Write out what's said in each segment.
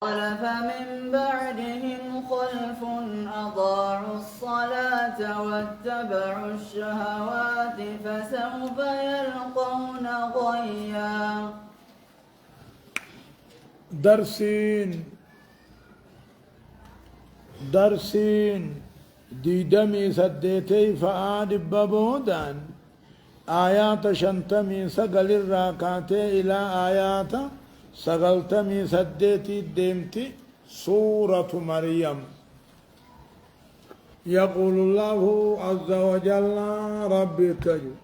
خلف من بعدهم خلف أضاعوا الصلاة واتبعوا الشهوات فسوف يلقون غيا. درسين ديدمي سديتي فآد ببودان آيات شنتمي سقل الراكاتي إلى آيات سقلتمي سديتي ديمتي سورة مريم. يقول الله عز وجل ربي كجو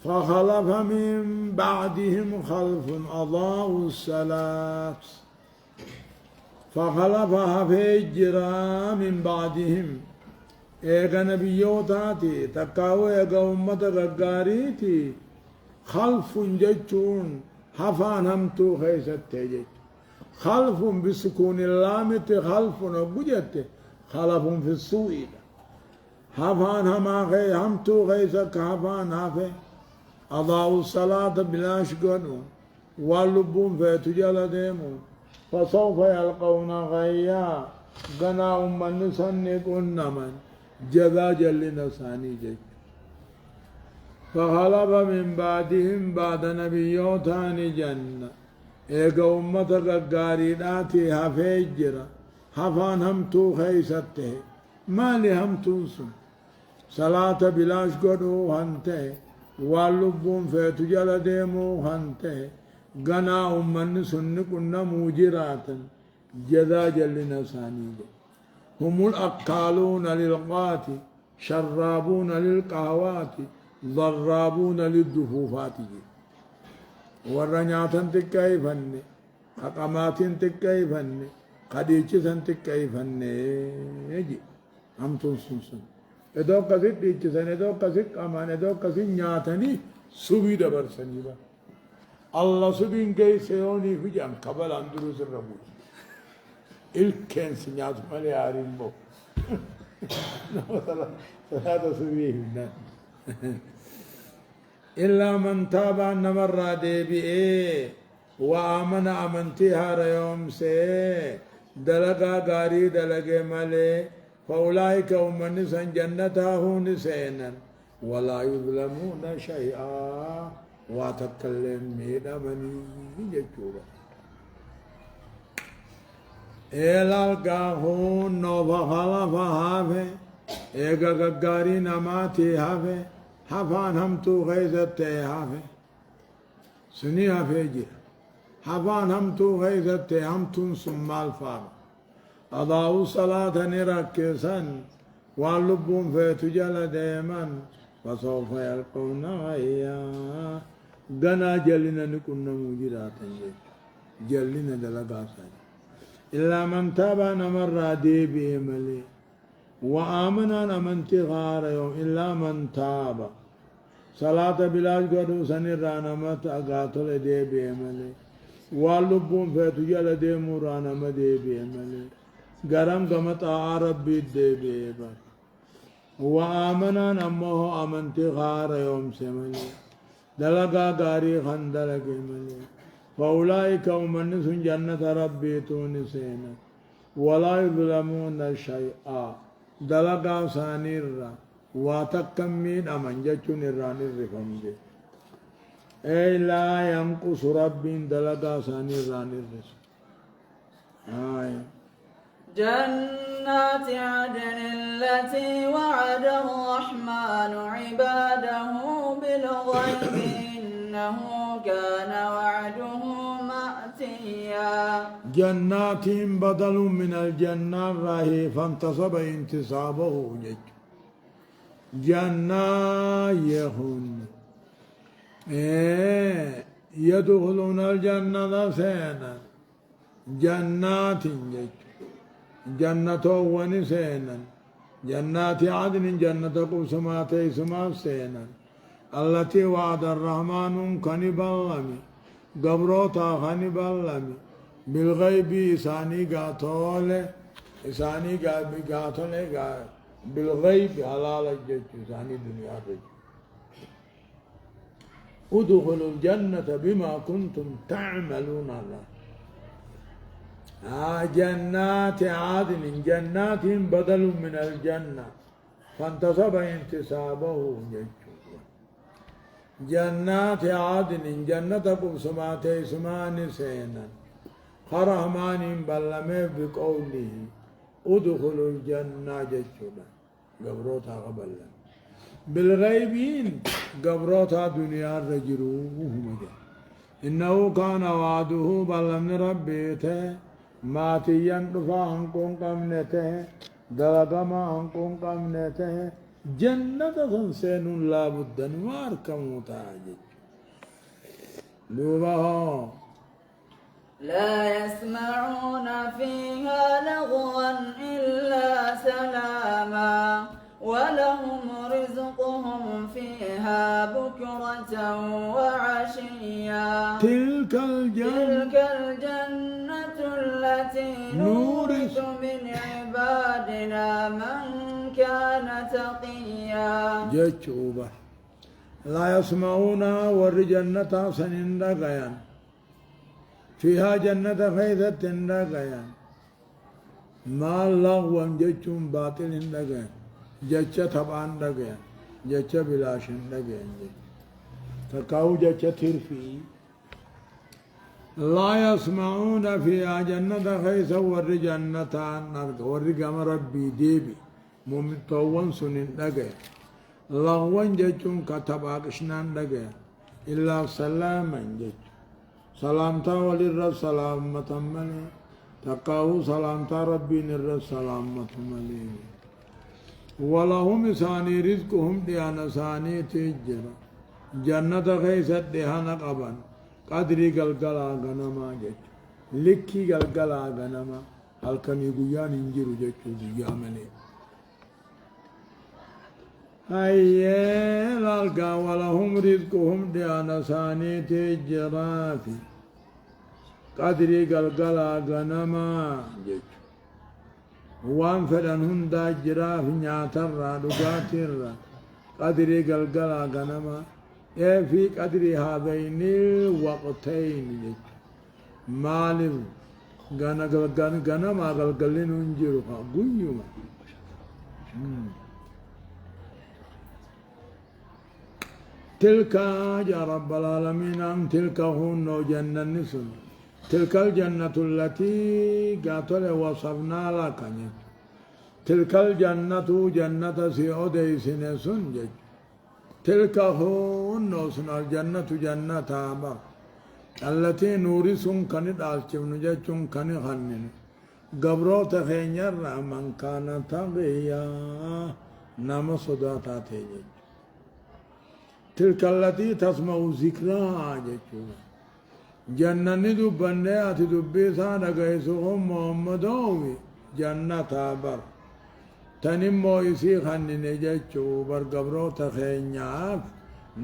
فخلف من بعدهم خلف أضاعوا الصلاة فخلفها فيجرا من بعدهم ايغا نبيوتاتي تكاو ايغا امة غغاريتي خلف ججون حفان همتو خيست تجج خلف بسكون اللامت خلف نبجت خلف في السوء حفان هما خي همتو خيسك حفان هفه أضاعوا الصلاة بلاش قنون واللبون فيتجال ديمون فسوف يلقون غيا غنا من سنك من جذا جلنا ثاني جج فخلف من بعدهم بعد نبيوتان جنة ايقا امتا غاريناتي هفجرة هفان همتو خيسته مالي همتو سن صلاة بلاش قدو هنته واللبون فيتو جل ديمو هنته غنا من سن كنا موجراتا جذا جلنا ثاني هم الأقالون للقات شرابون للقهوات ضرابون للدفوفات ورنياتا تكيفن حقامات تكيفن قديشة تكيفن يجي هم تنسون ادو قصد ديشة ادو قصد امان ادو قصد نياتني سبي دبر سنجبا الله سبين كي سيوني في جام قبل اندروس الربوش الكن سنيات مالي عارين بو ثلاثة سبيه إلا من تاب أن مرة دي بإيه وآمن أمنتها ريوم سي دلقا غاري دلقا مالي فأولئك هم نسان جنتاه نسينا ولا يظلمون شيئا واتكلم ميدا مني جتشورا الالقاهون نوفا خلفا هافه ايقا قاري نماتي هافه حفان همتو غيزتي هافه سني هافه جير حفان همتو غيزتي همتون سمال فار أضاعوا صلاة نركسا واللبون فيتجل ديما فسوف يلقون غيا غنا جلنا نكون موجراتا جلنا دلقاسا إلا من تاب نمر دي بيملي وآمن نمنت غار يوم إلا من تاب صلاة بلاج قدو سنرى نمت أقاتل دي بيملي واللبون فيتجل دي مورانا مدي بيملي غرم قمت ربي دي بيبر وآمنا نمه أمنت غار يوم سملي دلقا غاري خندلق ملي فأولئك هم الناس جنة ربي تونسين ولا يظلمون شيئا دلقا سانيرا واتكمين أمن جتشون الرانير فمجي أي لا ينقص ربي دلقا سانيرا نرس جنات عدن التي وعد الرحمن عباده بالغيب إنه كان وعده مأتيا. جنات بدل من الجنة راهي فانتصب انتصابه جج جنايهن يدخلون الجنة سينا جنات جج جنة ونسينا جنات عدن جنة قسمات اسما سينا التي وعد الرحمن كنبلمي قبروتا خنبلمي بالغيب إساني قاتول إساني قاتول بالغيب حلال الجج إساني دنيا الجج ادخلوا الجنة بما كنتم تعملون الله جنات عدن جنات بدل من الجنة فانتصب انتصابه جيتشو جنات عدن جنة قبسمات اسمان سينا خرهمان بلمه بقوله ادخلوا الجنة جيتشو قبروتها قبل بالغيبين قبروتها دنيا رجروه مجا إنه كان وعده بلمن ربيته ماتيا دفا هنكون قمنته دلقما هنكون قمنته جنة سنسين لا بد نوار كمتاجج لوبها لا يسمعون فيها لغوا إلا سلاما ولهم رزقهم فيها بكرة وعشيا تلك الجنة التي نورث من عبادنا من كان تقيا جتشوبة لا يسمعون ور جنة سنين رقيان فيها جنة فيذة رقيان ما لغوا جتشون باطل رقيان جتشا طبعا رقيان جتشا بلاش رقيان تكاو جتشا ترفي لا يسمعون فيها جنة خيس ور جنة ور قام ربي ديبي ممتوان سنين رقيان لغوان جتشون كتباك شنان رقيان إلا سلاما جتشون سلامتا وللرب سلامة ملي تقاو سلامتا ربي نرب سلامة ملي ولهم ثاني رزقهم ديانا ثاني تجرا جنة خيست ديانا قبان قدري قلقلا غنما جتشو لكي قلقلا غنما هل كان يقويان انجرو جتشو ديا ملي هيا لالقا ولهم رزقهم ديانا ثاني تجرافي قدري قلقلا غنما جيش وان فدن هندا جراف نياتر دقاتر قدري قلقلا غنما في قدري هذين الوقتين جيش مالف غنما قلقلين انجرها قنيما تلك يا رب العالمين أم تلك هن جنة النسل تلك الجنة التي قاتل وصفنا لك تلك الجنة جنة سيودي سنسن جج تلك هن الجنة جنة عبر التي نورسون كانت أسجبن ججون كان خنن قبرو تخينير من كان تغيا نام صداتاتي جج تلك التي تسمع ذكرها جتشونا جنة دبنة أتي دبيسا نغيسهم محمدوي جنة بر تنمو إسي خنن جتشو بر قبرو تخينياف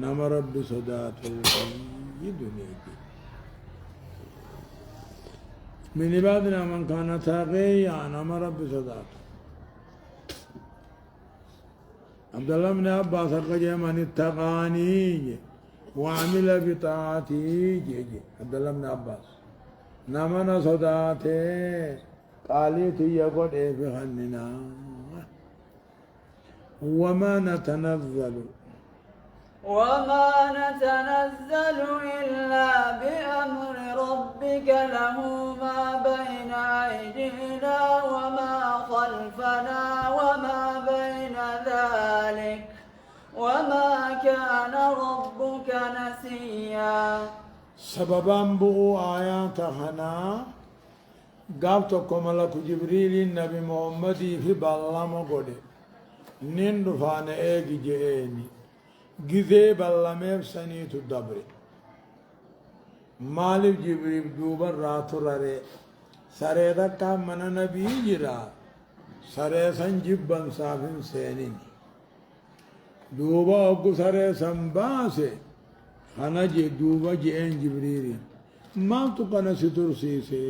نم رب صدات القي دنيا من عبادنا من كان تغيا نم رب صدات عبد الله بن عباس قال من اتقاني وعمل بطاعتي عبد الله بن عباس نمنا صداته قاليتي يقول ايه بخننا وما نتنزل إلا بأمر ربك له ما بين أيدينا وما خلفنا وما بين ذلك وما كان ربك نسيا سببا بو آيات هنا قابتكم ملك جبريل النبي محمد في بالله قولي نندفان ايجي جئيني جذي بالله سنيت الدبر مالف جبريل دوبر راتو رري سريدا كام من نبي جرا سريسان جبن سافن سينين دوبا أقو سريسان باسي خنا جي دوبا جئين جبريل ما تقنا سترسيسي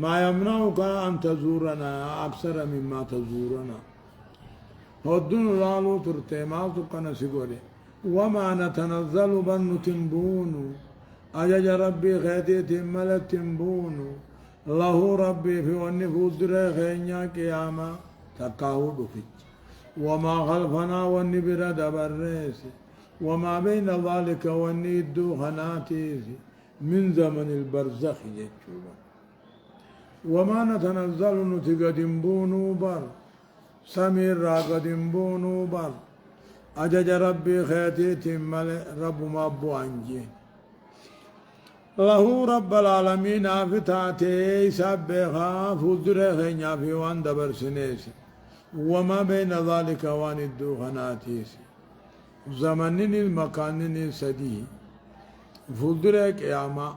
ما يمنعك أن تزورنا أكثر مما تزورنا هدون لالو ترتي ما تقنا سيقولي وما نتنزل بن تنبون أجج ربي خيتي تملت تنبون له ربي في والنفوس خينيا قياما تقاو دفج وما خلفنا والنبر دبرس وما بين ذلك والندو خناتيس من زمن البرزخ يجوبا وما نتنزل نتقدم بونو بر سمير راقدم بونو بر أجج ربي خيتي مل رب ما أبو أنجين له رب العالمين فتاتي سبخا فدر خينيا في وان دبر سنيس وما بين ذلك وان الدوخناتيس زمنين المكانين سدي فدر قياما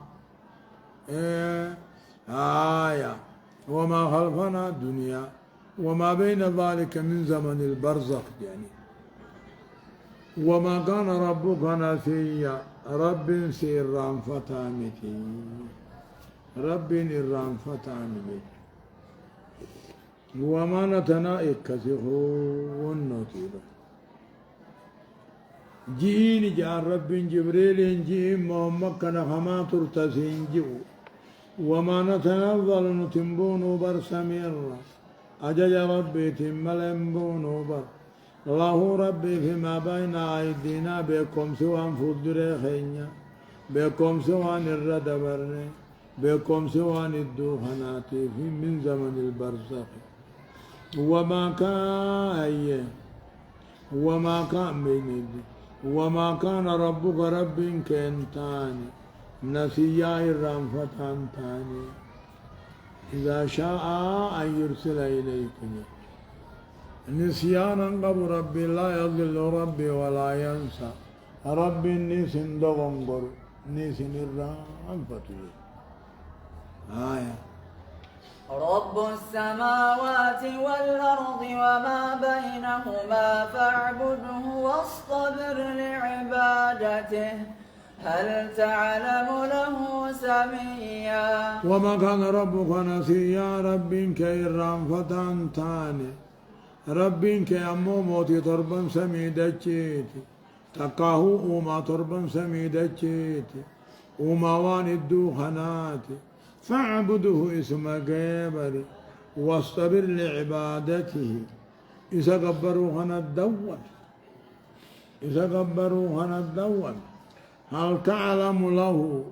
آية وما خلفنا الدنيا وما بين ذلك من زمن البرزخ يعني وما كان ربك نسيا رب سيران فتامتي رب إران فتامتي وما نتنائك كسيخون نطيبا جئين جاء رب جبريل جئين محمد كان خما ترتسين جئو وما نتنظل نتنبون برسمير أجج ربي تملنبون بر الله ربي فيما بين أيدينا بكم سوى فدر خينيا بكم سوى الرد برني بكم سوى الدوخنات في من زمن البرزخ وما كان وما كان ربك رب كنتاني نسيا الرنفتان تاني إذا شاء أن يرسل إليكم نسيانا قبل ربي لا يضل ربي ولا ينسى ربي نيسن دغنقر نيسن الرنفتي آية رب السماوات والأرض وما بينهما فاعبده واصطبر لعبادته هل تعلم له سميا وما كان ربك نسيا رب كيران فتان تاني رب كيامو موتي تربا سميدتشيتي تقاهو وما تربا سميدتشيتي وما وان الدوخناتي فاعبده اسم قبري واصطبر لعبادته إذا قبروا خنا الدول هل تعلم له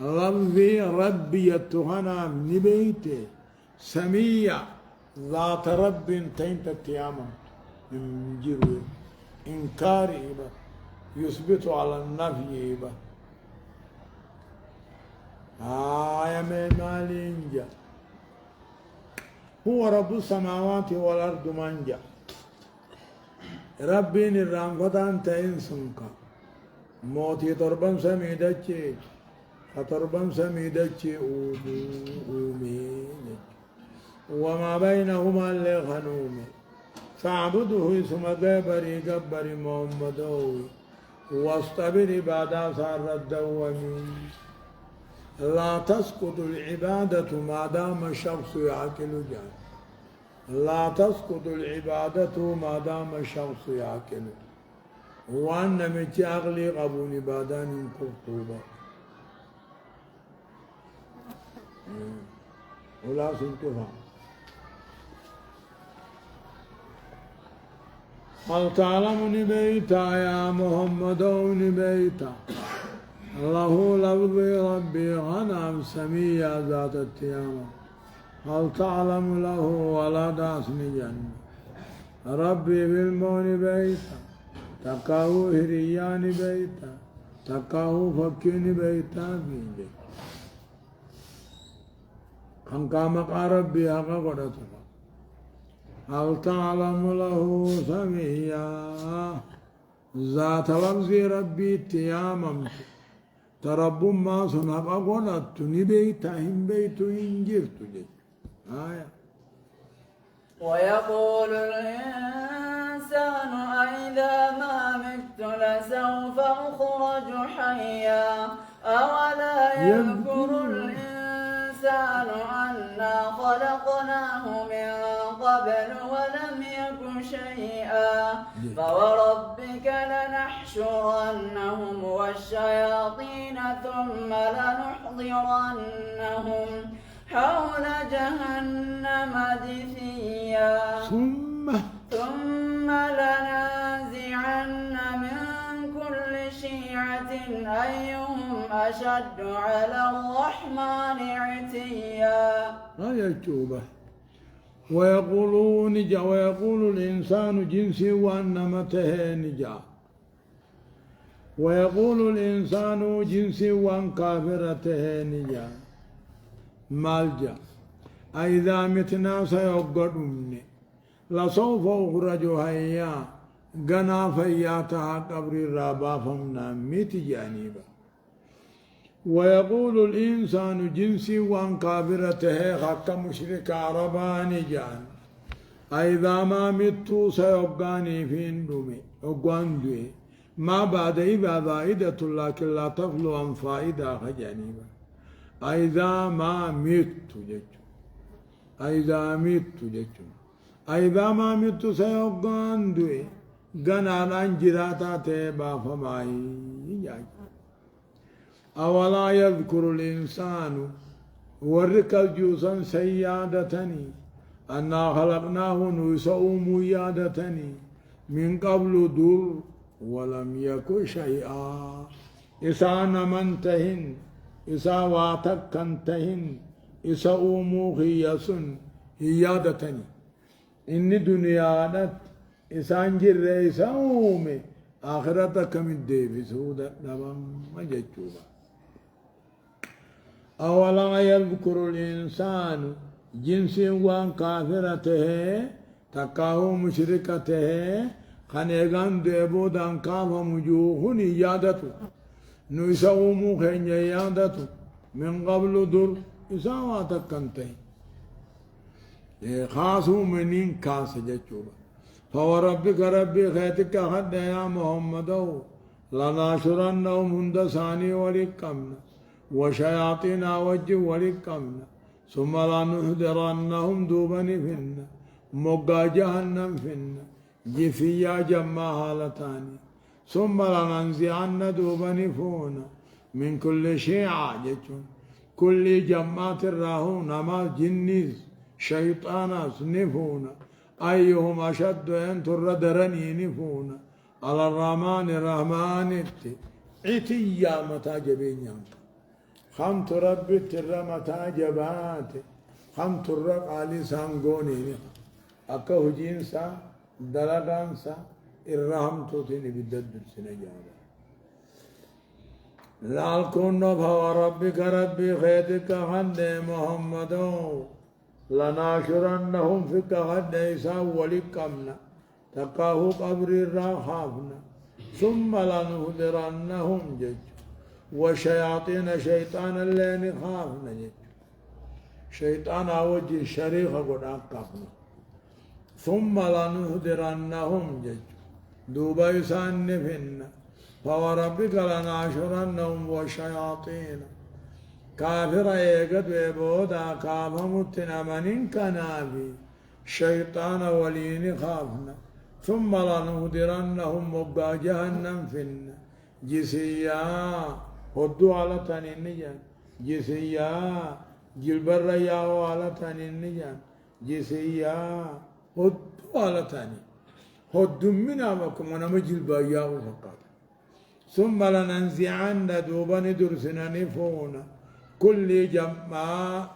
ربي ربي يتهنا من بيته سميع ذات رب تنت القيامة من جروي إنكار إبا يثبت على النفي إبا آية من مالينجا هو رب السماوات والأرض منجا ربي الرانفتان تنسنكا موتي تربم سميدتشي فتربم سميدتشي أومي وما بينهما اللي خنومي فاعبده اسم قبري محمدوي واصطبر بعد صار الدوامي لا تسقط العبادة ما دام الشخص يعقل جان لا تسقط العبادة ما دام الشخص يعقل وأن متي أغلي قبول بادان كفتوبة ولا سنتفهم هل تعلم نبيتا يا محمد نبيتا الله لفظي ربي غنم سمية ذات التيامة هل تعلم له ولا داسني جنة ربي بالمون بيتا تقاو هريان بيتا تقاو فكين بيتا بيجي خنقامك ربي حقا قدتك هل تعلم له سميا ذات لفظي ربي تياممت ترب ما صنع قولت نبيت هم بيت إنجرت جد آية ويقول الإنسان أإذا ما مت لسوف أخرج حيا أولا يذكر الإنسان أنا خلقناه من قبل ولم يك شيئا فوربك لنحشرنهم والشياطين ثم لنحضرنهم حول جهنم جثيا ثم لننزعن من كل شيعة أيهم أشد على الرحمن عتيا. هذه التوبة. ويقول الإنسان جنسي وأنما تهنجا، ويقول الإنسان جنسي وأن كافرته نجا مالجا أئذا متنا سيقدمني لسوف أخرج هيا غنا فياتها قبر الرابا فمنا ميت جانبا. ويقول الإنسان جنسي وأن كافرته حق مشرك عرباني جان أئذا ما مت سيقاني في اندومي أقواندوي ما بعد إذا فائدة لكن لا تخلو عن فائدة خجانبا. أئذا ما مت جج أئذا مت جج أئذا ما مت سيقاندوي غنا لانجراتا تيبا فماي جاج. أولا يذكر الإنسان ورك الجوسا سيادتني أنا خلقناه نسوم يادتني من قبل دور ولم يكن شيئا. إسان منتهن إسا واتكنتهن إسا أمو خياسن هيادتني إني دنيانت إسان جر إسا أومي آخرتك من ديبي سودة نبام مججوبا. أولا يذكر الإنسان جنسي وان كافرته تكاهو مشركته خنيغان ديبودان كافا مجوهن يادتو نسومو خين يادتو من قبل در إساواتك كنتين خاصو منين كاس جتشوبا. فوربك ربي خيتك خد يا محمد لناشرنهم هندساني ولكمنا وشياطين وجه ولكمنا ثم لنحضرنهم دوبني فينا مقا جهنم فينا جفيا جمع حالتاني ثم لننزعن دوبني فونا من كل شيعة جتون كل جمعات الراهون ما جنيز شيطانات نفونا أيهم أشد أن تردرني نفونا على الرحمن عتيا متى جبين خمت ربي ترى متى جبات خمت الرق علي سانغوني أكه جنسا دلدانسا الرحم توتيني بدد سنجارة لالكون فهو ربك ربي خيتك خد محمد لناشرنهم فيك غد إسا ولكمنا تقاه قبر الراخافنا ثم لنهدرنهم جج وشياطين شيطان اللي نخافنا جج شيطان وجه شريخة قد أقفنا ثم لنهدرنهم جج دوبا يسان نفنا فوربك لناشرنهم وشياطين كافر ايقد ويبودا كافا متنا منين كنابي شيطان ولين خافنا ثم لنهدرنهم مبقى جهنم فينا جسيا هدو على تاني النجان جسيا جلبر ياو على تاني النجان جسيا هدو على تاني هدو منا مكم ونما جلبر ياو فقط ثم لننزعن دوبا درسنا نفونا كل جماعة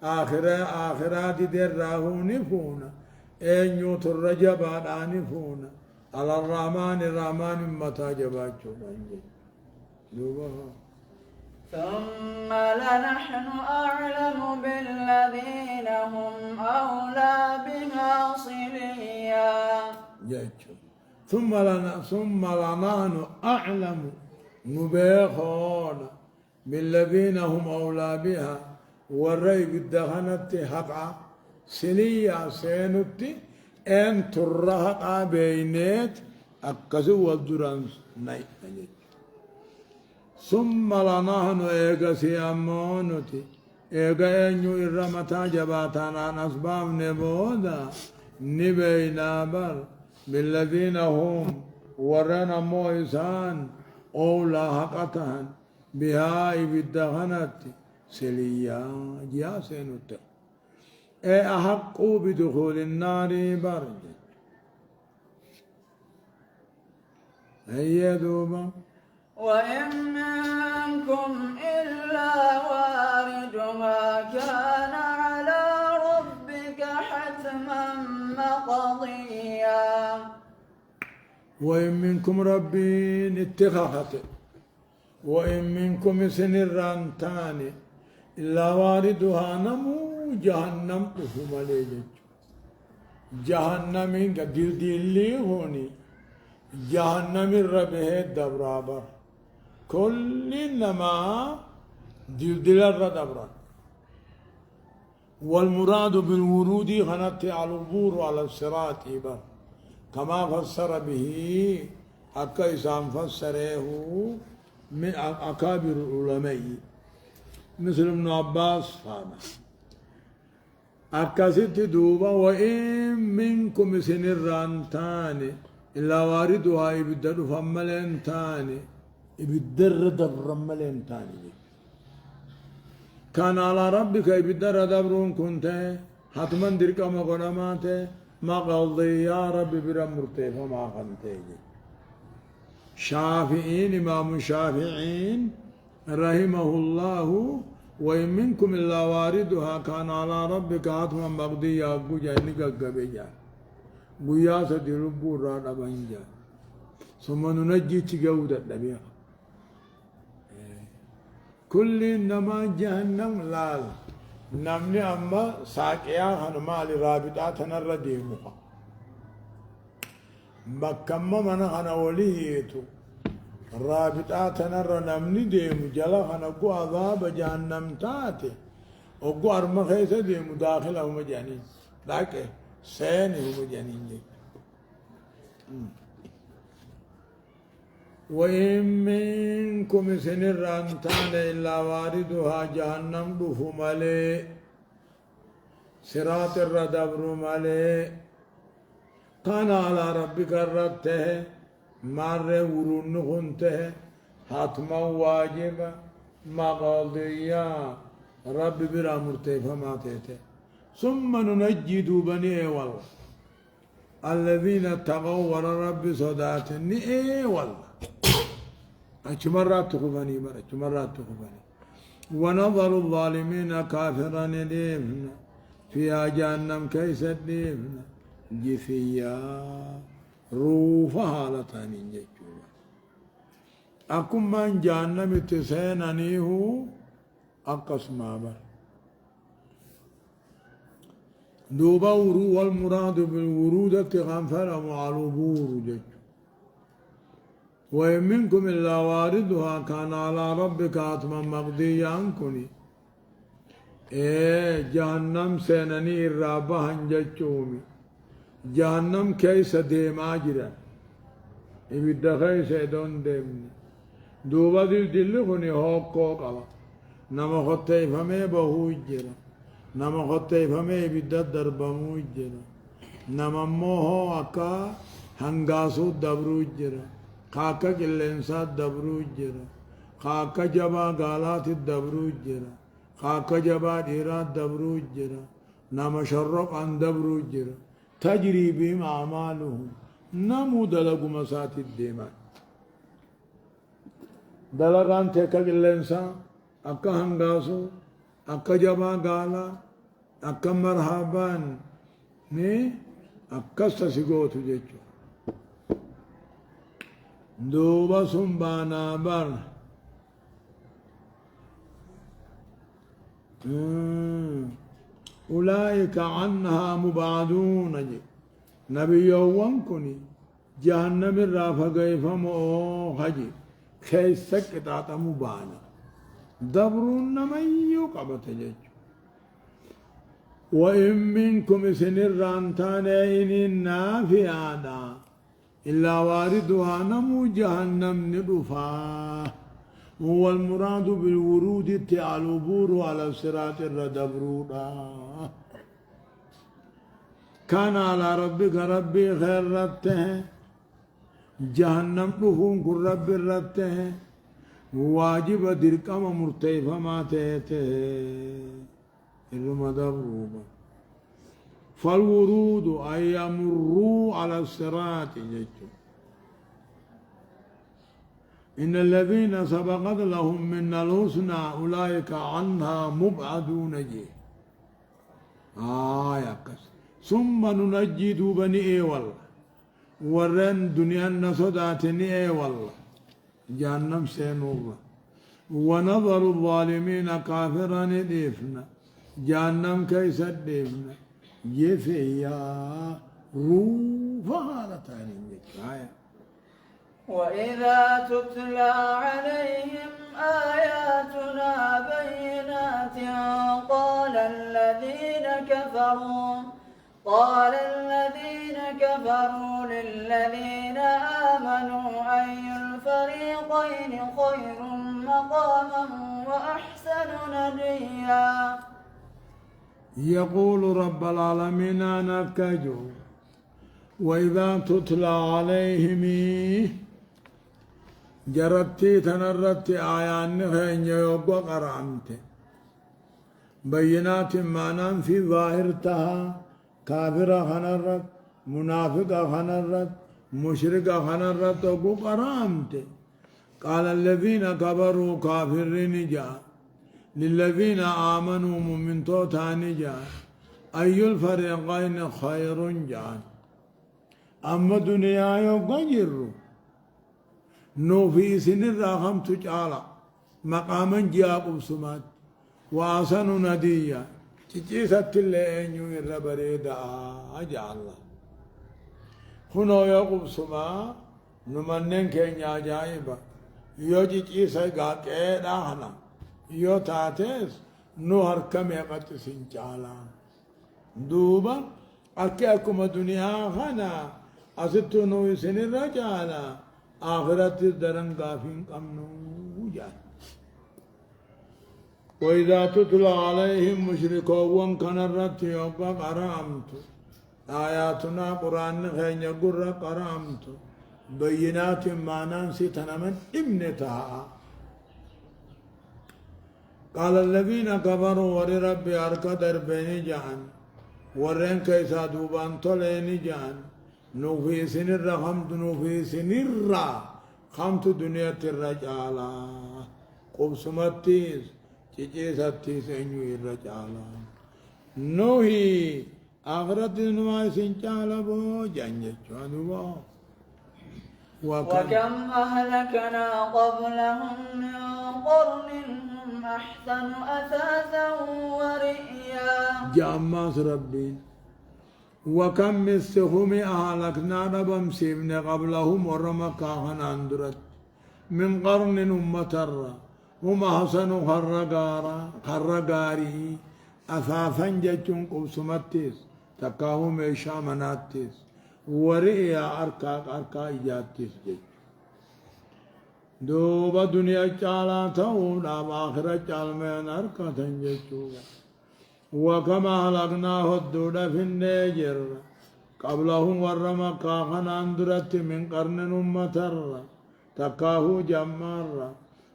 آخرات دراهون فونا أن يوتر جبان فونا على الرحمن متى جباتشو ثم لنحن أعلم بالذين هم أولى بها صليا. ثم لنحن أعلم نبيخون بالذين هم أولى بها والريب الدهنت حقا سليا سينتي أن ترهقا بينات أكسو والدران ناي. ثم لنحن إيغا سيامونتي إيغا إنيو إرمتا جباتانا نسبام نبودا نبينا بر بالذين هم ورنا مويسان أولى حقتهن بها إبدا غنت سليا جيا سينوت أي أحق بدخول النار برد هيا دوبا وإن منكم إلا واردها كان على ربك حتما مقضيا وإن منكم ربي اتخاذت وإن منكم سنران تاني إلا واردها نمو جهنم أفهم عليه جهنم قدر دلي هوني جهنم الربه الدبرابر كل إنما دل الردبر والمراد بالورود غنت على العبور على الصراط بر كما فسر به أكا إسام فسره من أكابر العلماء مثل ابن عباس فانا أكا ست دوبا وإن منكم سنران تاني إلا واردها يبدر فملين تاني يبدر دبر ملين تاني كان على ربك يبدر دبرون كنت حتما درك مغنمات ما قضي يا رب برمرته فما خنتي شافعين إمام شافعين رحمه الله وإن منكم إلا واردها كان على ربك حتما مقضيا قجا إنك قبجا قيا سدربو رانا بنجا ثم ننجي تجودة نبيها كل إنما جهنم لال نمني أما ساقيا هنمال رابطات نردي مخا بكما من هنا وليتو رابطات نر نمني ديم جلا هنا قو عذاب جهنم تاتي وقو أرمخيسة ديم داخل هم جانين لكن سيني هم جانين وإن منكم سنران تان إلا واردها جهنم دفو ملي صراط الردبر ملي كان على ربك الرته مر ورون خنته حتما واجبا مقضيا رب برا مرتي فما تيته ثم ننجي بني والله الذين اتقوا ورا رب صداتني والله مرات تخبني مرات تخبني ونظر الظالمين كافرا ديفن فيها جهنم كيس ديفن جثيا روفها لتاني جيجوبا أكم من جهنم تسيننيه أقص ما بر دوبا ورو والمراد بالورود غنفر على العبور جيجو وإن منكم إلا واردها كان على ربك حتما مقضيا كني جهنم سينني الرابها جتشومي جهنم كيس ديما جرا إبدا كيس دون ديمني دوبا دلخني هوكو قلا نما خطي فمي بهو جرا نما خطي فمي إبدا دربمو جرا نما موهو أكا هنغاسو دبرو جرا خاكا قلنسا دبرو جرا خاكا جبا غالات دبرو جرا خاكا جبا ديرات دبرو جرا نما شرق عن دبرو جرا تجري بهم أعمالهم نمو دلقوا مسات الدماء دلقان تكا قلنسا أكا هنغاسو أكا جبا غالا أكا مرحبان ني أكا سسيقوتو جيجو دوبا سنبانا بر أولئك عنها مبعدون نبي يوم كني جهنم الرافق فمو خجي كيسك تاتا مبانا دبرون من يقبت جيج وإن منكم سنران تانين النافعانا إلا واردها نمو جهنم ندفاه هو المراد بالورود العبور على صراط الردبرودا كان على ربك ربي خير ربته جهنم دفون كن رب ربته واجب درقم مرتيفة ما تيته الرمضروبة فالورود أن يمروا على الصراط جيتو إن الذين سبقت لهم من الحسنى أولئك عنها مبعدون جي يا قس ثم ننجي بني والله ورن دنيا نصداتني والله جهنم سينور ونظر الظالمين كافرا ديفنا جهنم كيس ديفنا يفيا روفا هالتاني وإذا تتلى عليهم آياتنا بينات قال الذين كفروا للذين آمنوا أي الفريقين خير مقاما وأحسن نديا يقول رب العالمين أنا كجو وإذا تتلى عليهم جرتي تنرتي آيان خين يوقع قرامت بينات معنى في ظاهرتها كافرة خنرت منافقة خنرت مشركة خنرت وقو قرامت قال الذين كبروا كافرين جاء للذين آمنوا من توتان جاء أي الفريقين خير جاء أما دنيا يقجر نو في سن الرحم تجعل مقاما جاء سمات وأحسن نديا تجيسة اللي أنيو الربريدا أجعل الله هنا يقوم سما نمنن كينيا جايبا يو جيسة قاكيدا هنا يو تاتيس نو هركم يقت سنجالا دوبا أكيكم دنيا خنا أستو نو سن الرجالا آخرت درن غافين قمنو جان وإذا تتلى عليهم مشركون كنرت يوبا قرامت آياتنا قرآن خين يقر قرامت بينات ما ننسي تنمن ابنتها قال الذين كفروا ورب أركض بين جان ورن كيسا دوبان طلين جان نوفي سنر خمت نوفي سنر خمت دنيا الرجالا قبسمتيس چچيساتيس انيو الرجالا نوهي آخرت نما سنچالا بو جانجچو انو وكم أهلكنا قبلهم من قرن هم أحسن أثاثا ورئيا جاماس ربين وكم مستهم أهلكنا ربم سيبن قبلهم ورمكا هناندرت من قرن أمتر هم أحسن خرقاري أثاثا جتون قبسمتيس تكاهم إشامناتيس ورئيا أركا إجاتيس جت دوبا دنيا چالا تاو داب آخرة چالمين أركا تنجتوغا وكما هلقناه الدودة في النجر قبلهم ورمكا خناندرت من قرن أمتر تكاهو جمار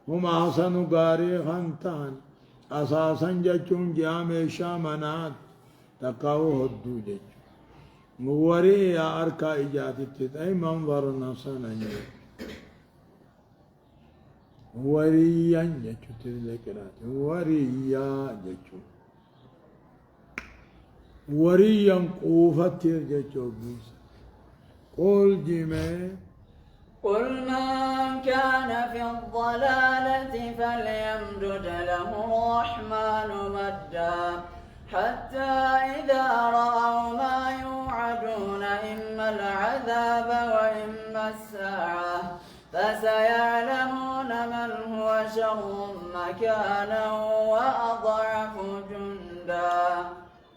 هم أحسن غاري خانتان أساسا جتون جامع شامنات تكاهو هدو جتون ورئيا أركا إجاتي أي منظر نصنا وريا جتو تذكرات وريا جتو وريا قوفت جتو بيس قل جمع قل من كان في الضلالة فليمدد له الرحمن مدا حتى إذا رأوا ما يوعدون إما العذاب وإما الساعة فسيعلمون من هو شر مكانا وأضعف جندا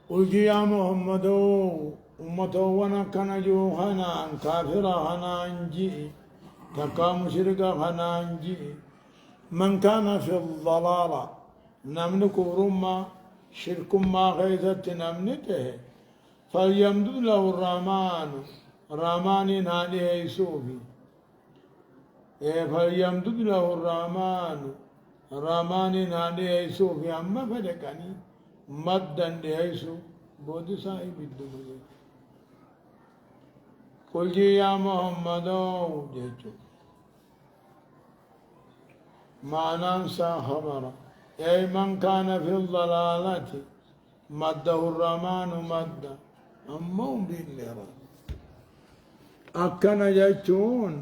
قل يا محمد أمته ونكن جوهنا كافر هنانجي تكا مشرك هنانجي من كان في الضلالة نملك رمى شرك ما غيثت نمنته فليمدد له الرحمن رحمن نادي يسوفي فليمدد له الرحمن الرحمن نادي يسوع في أما فدكني مدا يسوع بود صاحب الدنيا قل يا محمد جيتو ما ننسى خبره أي من كان في الضلالة مده الرحمن مدا أما بالنار أكن جيتون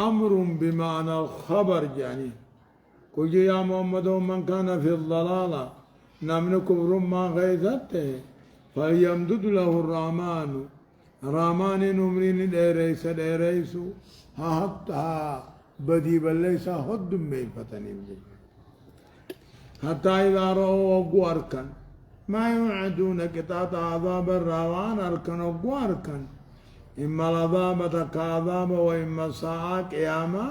أمر بمعنى الخبر يعني قل يا محمد من كان في الضلالة نمن كبر ما غيثته فليمدد له الرحمن رحمن نمرين ديريس حتى بدي بليس هد ميفتني حتى إذا رأوا وقوا أركن ما يوعدون كتاب عذاب الروان أركن وقوا أركن إما العذاب كعذاب وإما الساعة قيامة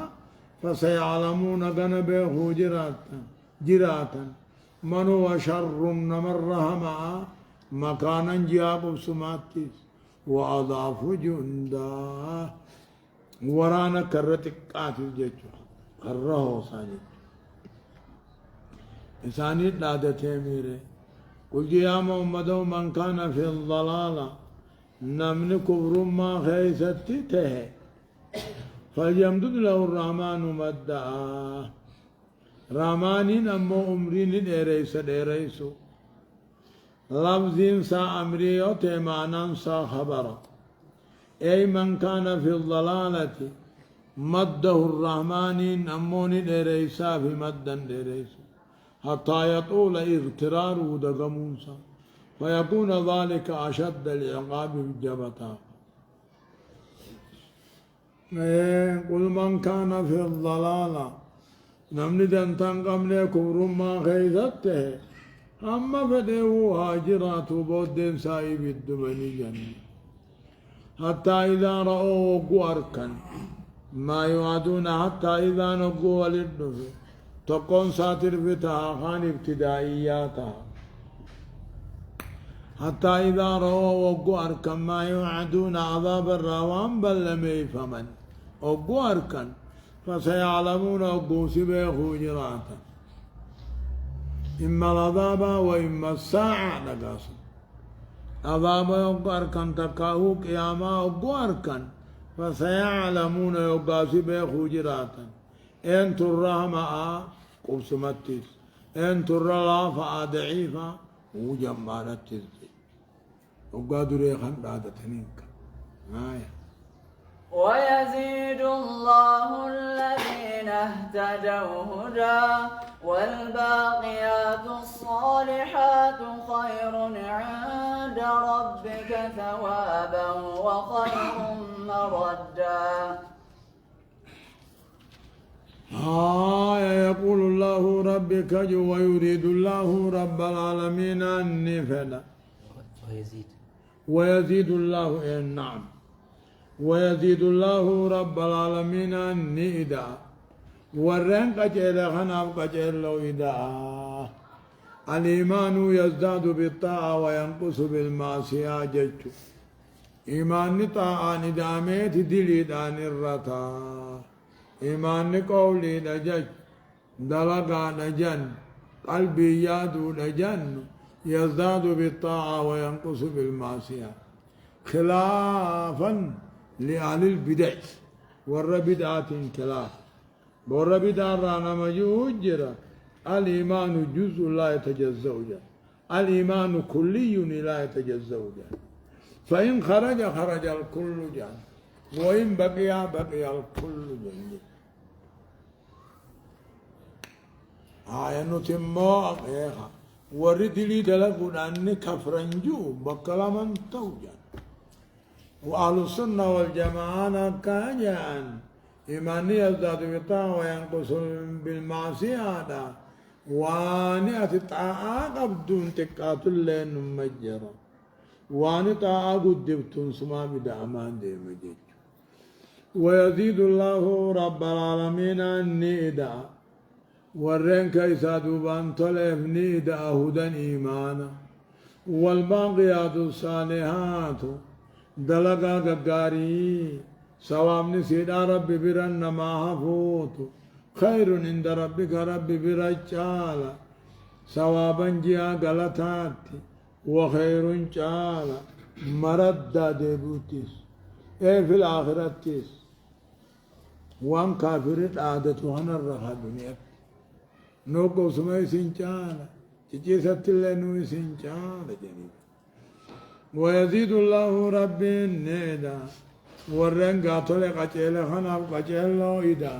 فسيعلمون غنبه جراتا من هو شر نمرها معه مكانا جاب سماتيس وأضعف جندا ورانا كرتك قاتل جيتشو كره ساني إنساني دادته ميري قل يا محمد من كان في الضلالة نمن كبر ما خيستي ته فليمدد له الرحمن مدّا رحمانين أمو أمرين ديريسو لفظين سا أمريو تيمانا سا خبرا أي من كان في الضلالة مده الرحمانين أمون ديريسا في مدّا ديريسو حتى يطول اغترار دقموسا فيكون ذلك أشد العقاب الجبتا قل من كان في الضلالة نمني دنتان قمنا كبر ما خيزته أما فده هاجرات بودين سايب الدمني جنة حتى إذا رأوا وقوا أركن ما يوعدون حتى إذا نقوا للنفي تكون ساتر فتها خان ابتدائياتها حتى إذا رأوا وقوا أركن ما يوعدون عذاب الروان بل لم يفهمن وقوا أركن فسيعلمون وقوا سبيه جراتا إما العذاب وإما الساعة نقاس عذاب وقوا أركن تكاهو قياما وقوا أركن فسيعلمون وقوا سبيه جراتا إن ترى معا قبسمتيس إن ترى لا فأدعيفا وجمالت تزدي وقادوا ريخان بعد تنينك ويزيد الله الذين اهتدوا هدى والباقيات الصالحات خير عند ربك ثوابا وخير مردا يقول الله ربك ويريد الله رب العالمين أن نفدا ويزيد الله نعم ويزيد الله رب العالمين أن نئدا ورن قجل خناب قجل لو إدا الإيمان يزداد بالطاعة وينقص بالمعصية جج إيمان طاعة ندامت دليل عن الرتا إيمان قولي نجج دلقا نجن قلبي يادو نجن يزداد بالطاعة وينقص بالمعصية خلافا لأهل البدع والربدعات خلاف والربدع رانا مجوجر الإيمان جزء لا يتجزأ الإيمان كلي لا يتجزأ فإن خرج الكل جان وإن بقي الكل جان نتمو أقيها وردلي دلقون أني كفرنجو بكلا من توجان وأهل السنة والجماعة كاجان إيماني يزداد بالطاعة وينقص بالمعصية واني أتطاعة قبدون تقاتل لين مجرى واني طاعة قدبتون سما بدعمان دي مجيج ويزيد الله رب العالمين النئدا ورين كيسا دوبان طلف نئدا هدى إيمانا والباقيات الصالحات دلقا قاري سوامني سيدا ربي برن ما هفوت خير عند ربك ربي برجالا ثوابا جيا غلطاتي وخير جالا مرد ديبوتيس ايه في الآخرة وان كافر عادته هنا الرخا دنيا نوكو سمي سنجالا تجي ستلا نوي سنجالا جنيب ويزيد الله ربي النيدا ورن قاتل قتل خناب قتل إدا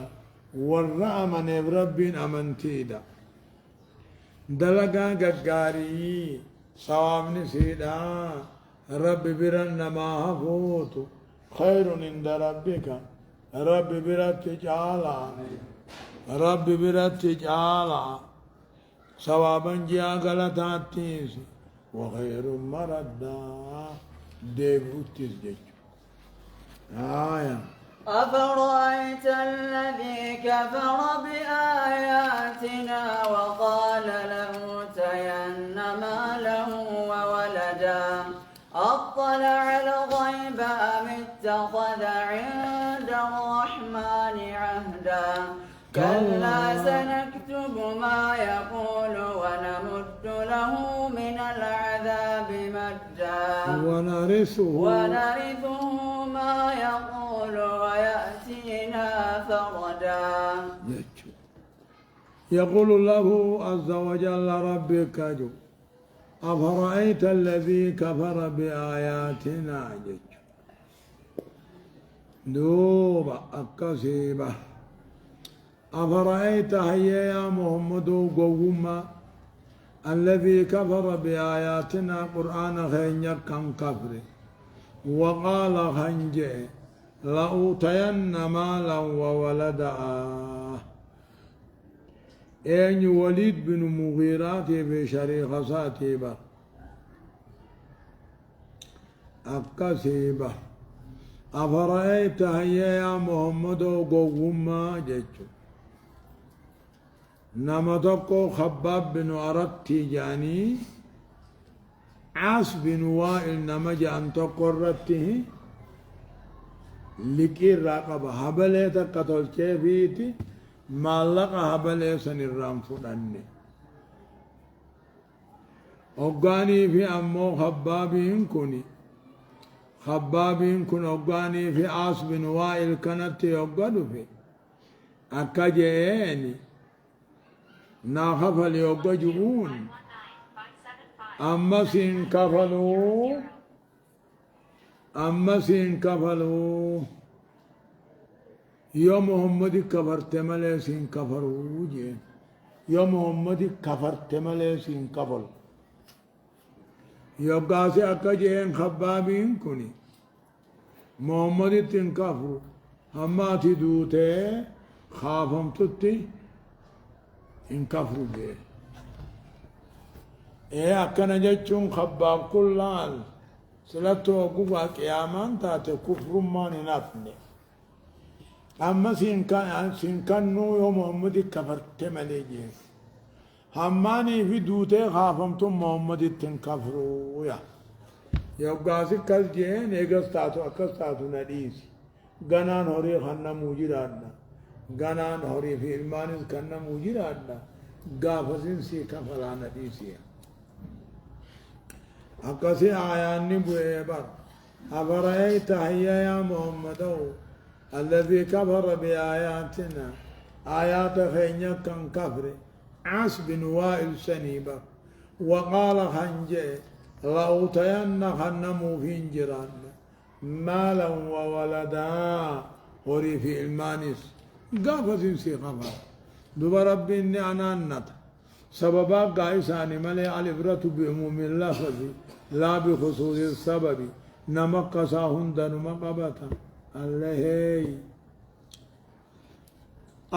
ورأى من ربي أمنتيدا دلقا قاري صوابني سيدا ربي برن ما هفوت خير عند ربك ربي برت جالا ربي برت جالا ثوابا جاء غلطاتيس وخير مردا ديبوتيس جيش آية أفرأيت الذي كفر بآياتنا وقال لأوتين مالا وولدا أطلع الغيب أم اتخذ عند الرحمن عهدا كلا سنكتب ما يقول ونمد له من العذاب مدا ونرثه ما يقول ويأتينا فردا يقول الله عز وجل ربك جو أفرأيت الذي كفر بآياتنا جج دوبا أكسيبة أفرأيت هيا يا محمد قوما الذي كفر بآياتنا قرآن خينيا كان كفر وقال خنجي لأوتين مالا وولدا أين وليد بن مغيرات في شريخ ساتيبة أكسيبة أفرأيت هيا يا محمد قوما جج نمتكو خباب بن أردتي جاني عاص بن وائل نمجا أن تقرته لكي راقبة هبلة تقتل كيفيتي ما لقى هبلة سنرام فلاني أغاني في أمو خبابين كن أغاني في عاص بن وائل كانت يغدو في أكاجيني ناخف ليوجون أما سين كفلوا يوم محمد كفرت ملي سين كفروا جين يوم محمد كفرت ملي سين كفل يوغاسي أكجين خبابين كوني محمد تنكفروا أما تدوته خافم تتي إن كفروا به إيه أكنا جتشون خباب كلال سلطة وقوة قيامان تاتي كفر ما ننافني أما سنكنو يوم محمد كفرت مليجي هماني في دوتي خافمتم محمد تنكفروا يا يوغاسي كز جين إيغستاتو أكستاتو نديسي غنان هوري خنا موجرادنا غنان هوري في المانس خنا موجرادنا غافزين سي كفلانا ديسي أكسي آياني بوئبر أفرأيت هيا يا محمد الذي كفر بآياتنا آيات خينيا كان كفر عاص بن وائل سنيبة وقال خنجي لأوتين خنمو في انجران مالا وولدا وري في المانس قافز سي خفر دوب ربي إني أنا النت سببا قائساني ملي العبرة بعموم اللفظ لا بخصوص السبب نمقصاهن دنمقبة الله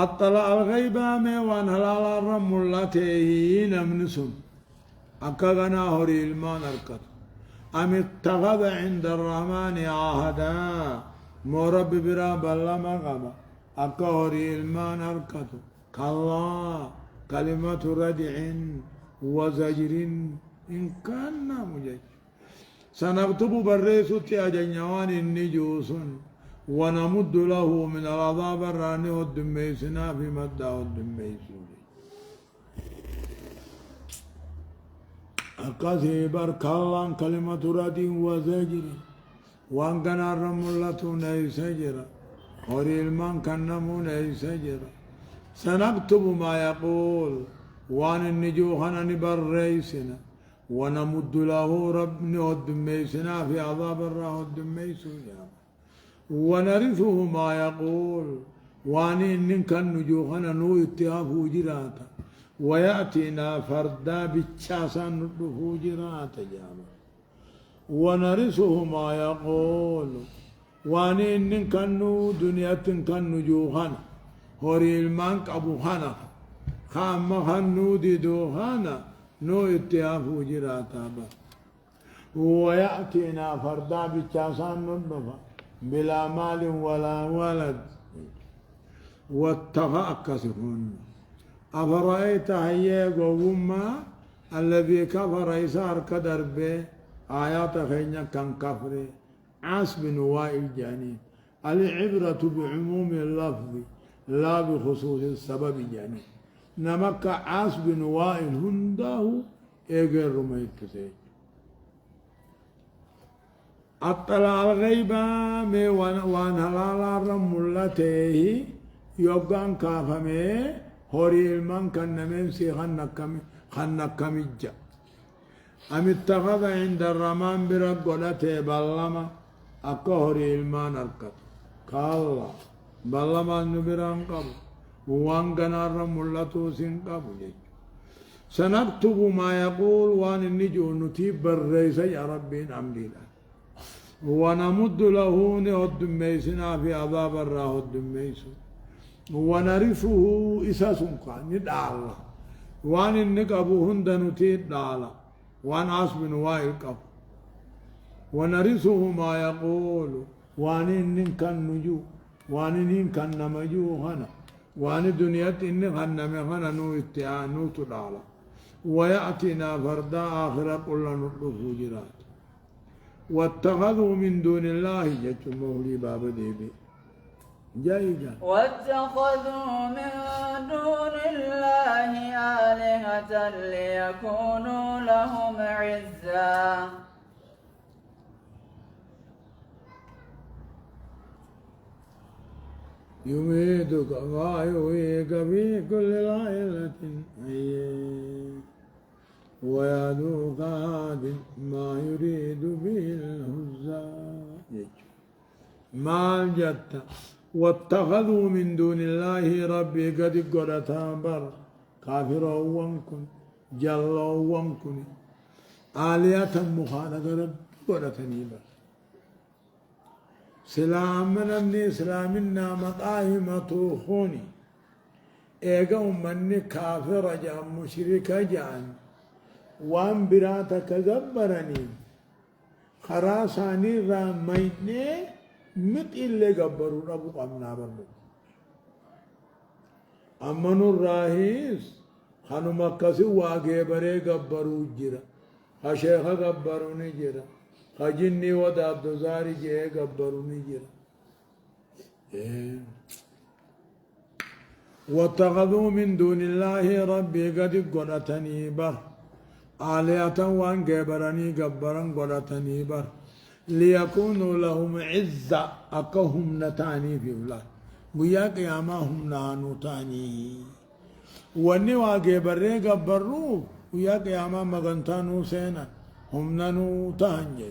اطلع الغيب وان هلال الرم اللتي نمنسون أكغنا هوري المان أركت أم اتخذ عند الرحمن عهدا مرب برا بلا مغبا أكهوري المان أركت كالله كلمة ردع وزجر إن كان مجج سنكتب بريسوتي أجنوان النجوس ونمد له من العذاب الراني والدميسنا في مدى والدميسوني أقاسي بارك الله كلمة رد وزجر وان كان الرملة نيسجر وري المان كنمو نيسجر سنكتب ما يقول وان النجوخنا نبريسنا ونمد له رب نود ميسنا في عذاب الراه الدميسنا ونرثه ما يقول وان إن كان نجوخنا نو اتهاف جراتا ويأتينا فردا بتشاسا ندفو جراتا جاما ونرثه ما يقول وان إن كان دنيا كان نجوخنا هوري المانك أبو خنا خام خنو دي دو خنا نو اتهاف جراتا با ويأتينا فردا بتشاسا ندفا بلا مال ولا ولد واتقى أفرأيت هيا قوما الذي كفر يسار كدر به آيات خينيا كان كفر عاص بنواء الجانين العبرة بعموم اللفظ لا بخصوص السبب جانين نمك عاص بنواء هنده ايجر رميت كسيج اطلع الغيب مي وان هلالا رمولته يوغان كافمي هوري المان كان نمسي خنكمجا ام اتخذ عند الرمان برقلته بلما اكو هوري المان اركت كالله بلما نبران قبل وان كان رمولته سين قبل سنكتب ما يقول وان النجو نتيب بالرئيس يا ربي امرنا ونمد له نهد ميسنا في عذاب الراه الدميس ونرثه إساس قان ندعلا وان النقب هند نتيد دعلا وان عصب نوائل قب ونرثه ما يقول وان إن كان نجو وان إن كان نمجو هنا وان دنيا إن كان نمغنا نو اتعانو تدعلا ويأتينا فردا آخر كل نطلق جرات واتخذوا من دون الله جتمه لي باب ديبي جايجا واتخذوا من دون الله آلهة ليكونوا لهم عزا يميتك ما يحييك في كل ليلة ويدوك هاد ما يريد به الهزا ما الجت واتخذوا من دون الله ربي قد قرتا بر كافرا وانكن جلا وانكن آلية مخالقة رب قرتني بر سلامنا من إسلامنا مقاهمة خوني إيقا مني كافر جام مشرك جان وان براتا كذبرني خراساني راميني مت إلي قبرون أبو قمنا برمو أمنو الراهيس خانو مكسي واقع بري قبرو جرا خشيخ قبروني جرا خجني وداب دوزاري جيه قبروني جرا واتخذوا من دون الله ربي قد قرتني بر آلية وان قبرني قبرن قرتني بر ليكونوا لهم عزة أكهم نتاني في أولاد وياك يا ما هم نانو تاني واني واقع بري قبرو وياك يا ما مغنتانو سينا هم نانو تاني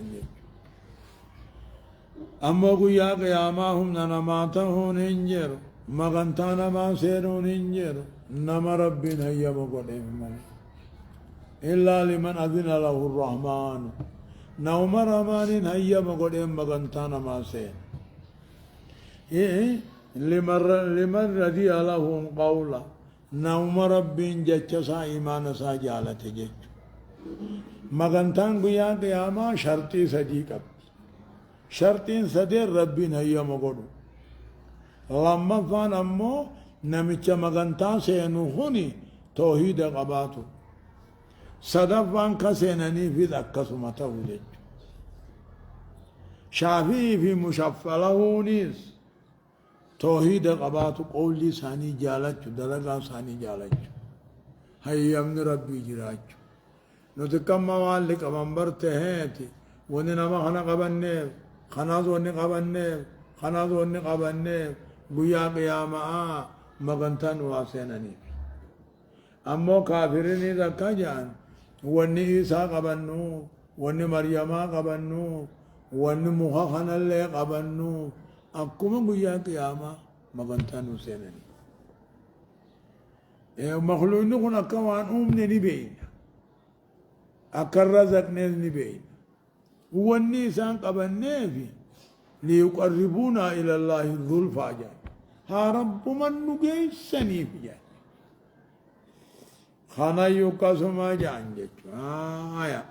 أما وياك يا ما هم نانماتهون انجر مغنتانا ما سيرون انجر نما ربنا يما قدهم إلا لمن أذن له الرحمن نوم رمان هيا مقدم مغنتانا ما سين لمن رضي لهم قولا نوم رب جتشا إيمان سا جالت جج مغنتان قيا قياما شرطي صديق شرطين صديق ربي هيا مقدم لما فان أمو نمچ مغنتان سينو خوني توحيد قباتو صدفان كسينني في ذكسمته لج شافي في مشفلهونيس توحيد قبات قولي ساني جالج دلقا ساني جالج هيا من ربي جراج نتكم موالك منبرت هاتي وننا ما خنا قبنيف خناز وني قبنيف خناز وني قبنيف بيا قياما مغنتان واسينني أمو كافرين إذا كجان وني إيسا قبنو وني مريما قبنو وني مخخنا اللي قبنو أكما بيا قياما مغنتان وسينني مخلوقنا كنا كمان أمني بين أكرزت نزني بين والنيسان قبنيفي ليقربونا إلى الله الظلفى جان ها رب من نجيسني في جان خانا يقاسما جان جيتو آية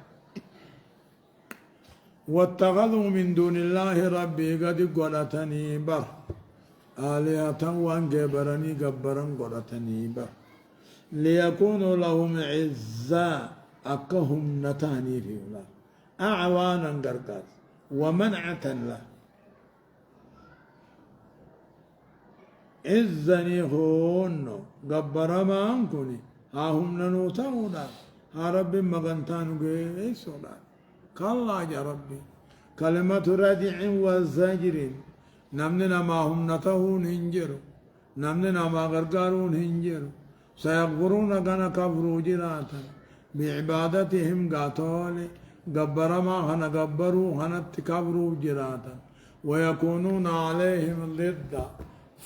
واتخذوا من دون الله ربي قد قلتني بر آلهة وان جبرني قبرن قلتني بر ليكونوا لهم عزا أكهم نتاني في الله أعوانا قرقاس ومنعة له عزني هون قبر ما أنكني ها هم ننوتاونا ها ربي مغنتانو قيسونا كالله يا ربي كلمة ردع وزجر نمننا ما هم نتهون هنجروا نمننا ما غرقارون هنجروا سيغفرون كان كفروا جراتا بعبادتهم قاتولي قبر ما هنا قبروا هنا تكبروا جراتا ويكونون عليهم ضد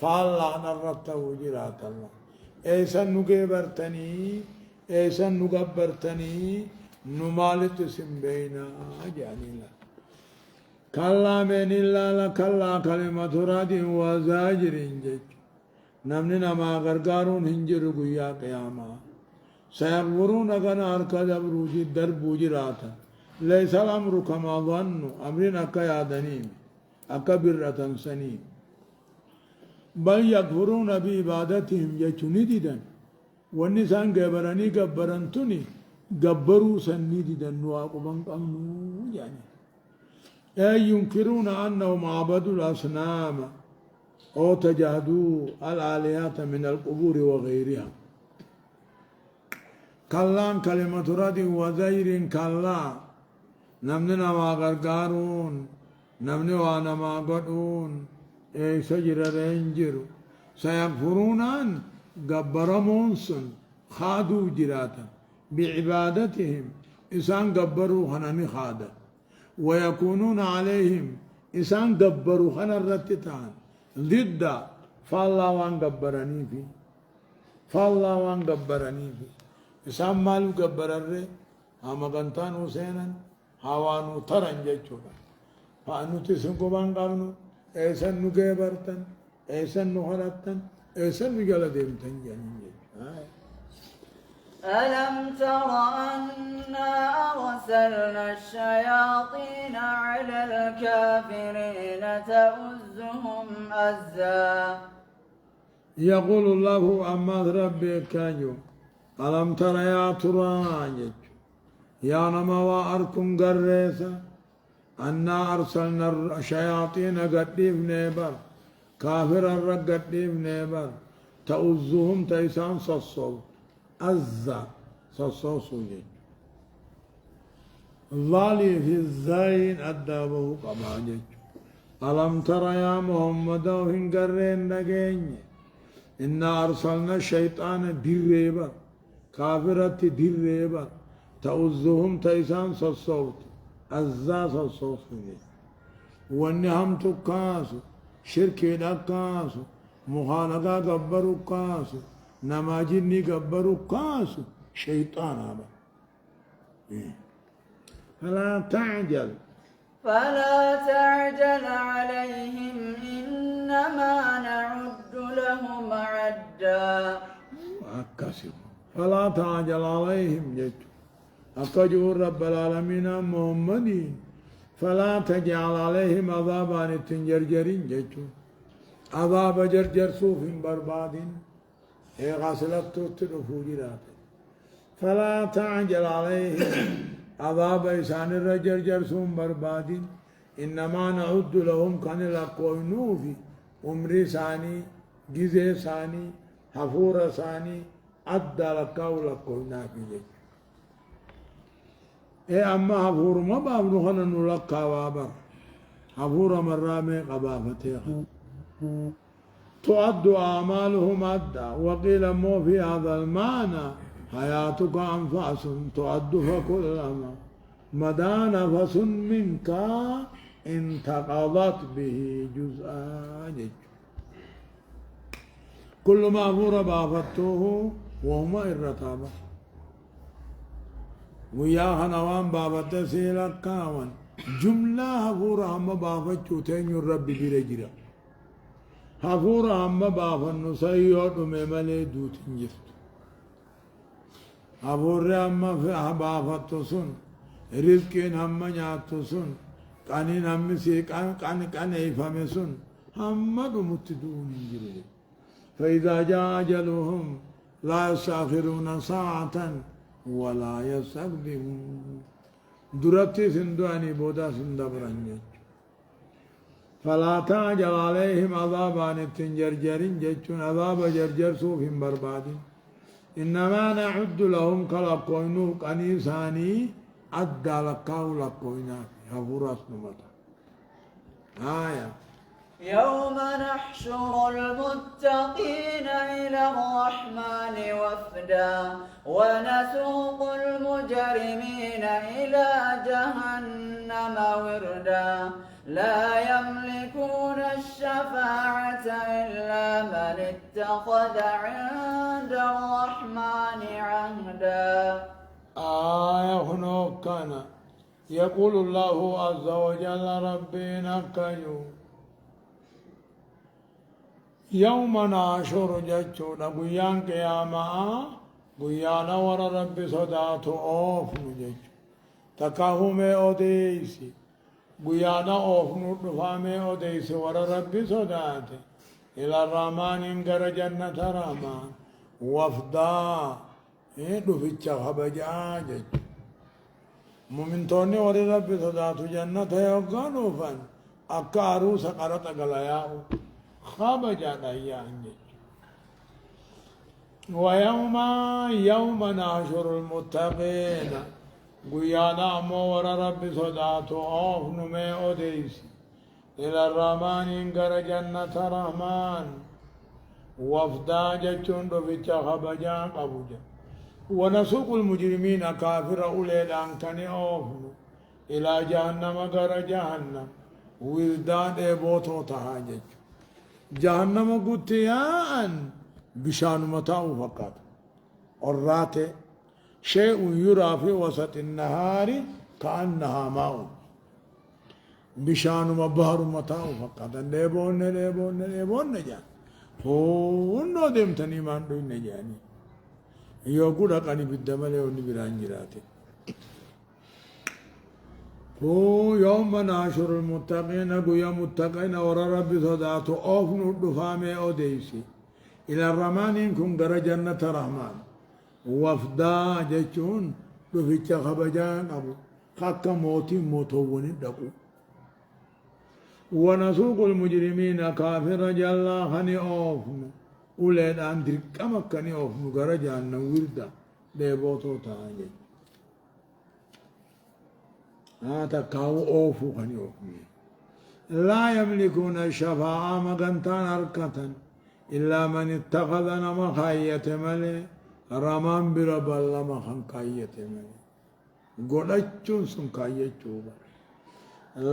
فالله نرته جراتا الله ايسا نقبرتني ايسا نقبرتني نمالت سنبينا جانيلا كلا من الله كلا كلمة راد وزاجر جج نمننا ما غرقارون هنجر قيا قياما سيغفرون كنا أركض بروجي درب جراتا ليس الأمر كما ظنوا أمرنا كيا دنيم أكبرة سنيم بل يكفرون بعبادتهم جتنددا والنسان قبرني قبرنتني قبروا سنددا واقبا قمنوا يعني أي ينكرون أنهم عبدوا الأصنام أو تجاهدوا الآلهة من القبور وغيرها كلام كلمة رد وزير كلا نمننا ما غرقارون نمني وانا ما قدون اي سجر رنجر سيغفرون أن قبرمونسن خادوا جراتا بعبادتهم إسان قبروا خناني خادا ويكونون عليهم إسان قبروا خنا الرتتان ضد فالله وان قبرني في فالله وان قبرني في إسان مالو قبر الرئ هما قنطان حسينا هوانو ترن جيشولا فأنو تسنكو بان قبنو إيسان نو قبرتن إيسان نو خرطن إيسان نقل ديمتن جانين جيشولا ألم تر أنا أرسلنا الشياطين على الكافرين تؤزهم أزا يقول الله أما ربي كاجو ألم تر يا تراجج يا نما وأركم قريسا أنا أرسلنا الشياطين قديم نيبر كافر الرق قديم نيبر تؤزهم تيسان صصو أزا صصو سوجي ظالي في الزين أدابه قباجج ألم تر يا محمد وهن قرين نقين إنا أرسلنا الشيطان ديريبر كافرة ديريبر تؤزهم تيسان صصوت أزا صصوت وانهم تكاسو شركي نكاسو مخالقا قبروا كاسو نماجني قبروا كاسو شيطان هذا فلا تعجل عليهم إنما نعد لهم عدا أكاسب فلا تعجل عليهم جج أكجور رب العالمين محمدين فلا تجعل عليهم عذابا التنجرجرين جج عذاب جرجر صوف برباد غسلت تدفوجرات فلا تعجل عليهم عذاب إسان الرجر جرسون برباد إنما نعد لهم كان لقوينو في عمري ثاني جزء ثاني حفور ثاني أدى لقاو لقوينا في ذلك إيه أما حفور ما بابنو خنا نلقى وابر حفور مرامي قبافتها تعد أعمالهم أدى وقيل مو في هذا المعنى حياتك أنفاس تعد فكلما مدى نفس منك انتقضت به جزءا كل ما أمور بافتوه وهما الرتابة وياها نوان بابت سيلا كاوان جملة هفورة هم بافتشو تين الرب برجرة هفورة هم بافن نسيوت وممالي دوتين جفت هفورة هم بافتو سن رزقين هم نياتو سن قانين هم سيقان قان ايفام سن هم دمتدون جرد فإذا جاء أجلهم لا يستأخرون ساعة ولا يستقدمون درتي سندواني بودا سندبرنج فلا تعجل عليهم عذابان التنجرجرين جتشون عذاب جرجر سوفهم بربادين إنما نعد لهم كالقوينو قنيساني أدى لقاو لقوينا هفوراس نمتا آية يوم نحشر المتقين إلى الرحمن وفدا ونسوق المجرمين إلى جهنم وردا لا يملكون الشفاعة إلا من اتخذ عند الرحمن عهدا آية هناك كان يقول الله عز وجل ربنا كيو يوم ناشر جتشونا قيان قياما قيانا ورا ربي صداتو اوف نجج تكاهمي اوديسي قيانا اوف نطفامي اوديسي ورا ربي صداتي إلى الرحمن انقر جنة رحمن وفدا دفتش خبجا جج مؤمنتوني ورا ربي صداتو جنة يوغانو فن أكا عروس قرط قلياو خبجا دايانجي ويوم نحشر المتقين قيانا مور ربي صداتو اوف نمي اوديسي إلى الرحمن انقر جنة رحمن وفدا جتشون دفجا خبجا قبوجا ونسوق المجرمين كافر أولي لانكني اوف إلى جهنم قر جهنم ويزداد بوتو تهاجج جهنم قتيان بشان متاع فقط الرات شيء يرى في وسط النهار كأنها ماء بشان مبهر متاع فقط ليبون نجان هو نو دمتني ما ندو نجاني يقول أكاني بالدمال وني برانجراتي هو يوم ناشر المتقين قويا متقين ورا ربي صداتو اوفن الدفامي اوديسي إلى الرحمن إنكم قرى جنة رحمن وفدا جتشون دفيتش خبجان أبو خاكا موتي موتوون دقو ونسوق المجرمين كافر جلا خني اوفن ولد أن دركما كني اوفن قرى جنة وردا ديبوتو تاجي هذا كاو اوفو خني اوفن لا يملكون الشفاعة مغنتان أركة إلا من اتخذ نما خاية ملي رمان برب الله ما خن خاية ملي قدچون سن خاية چوبا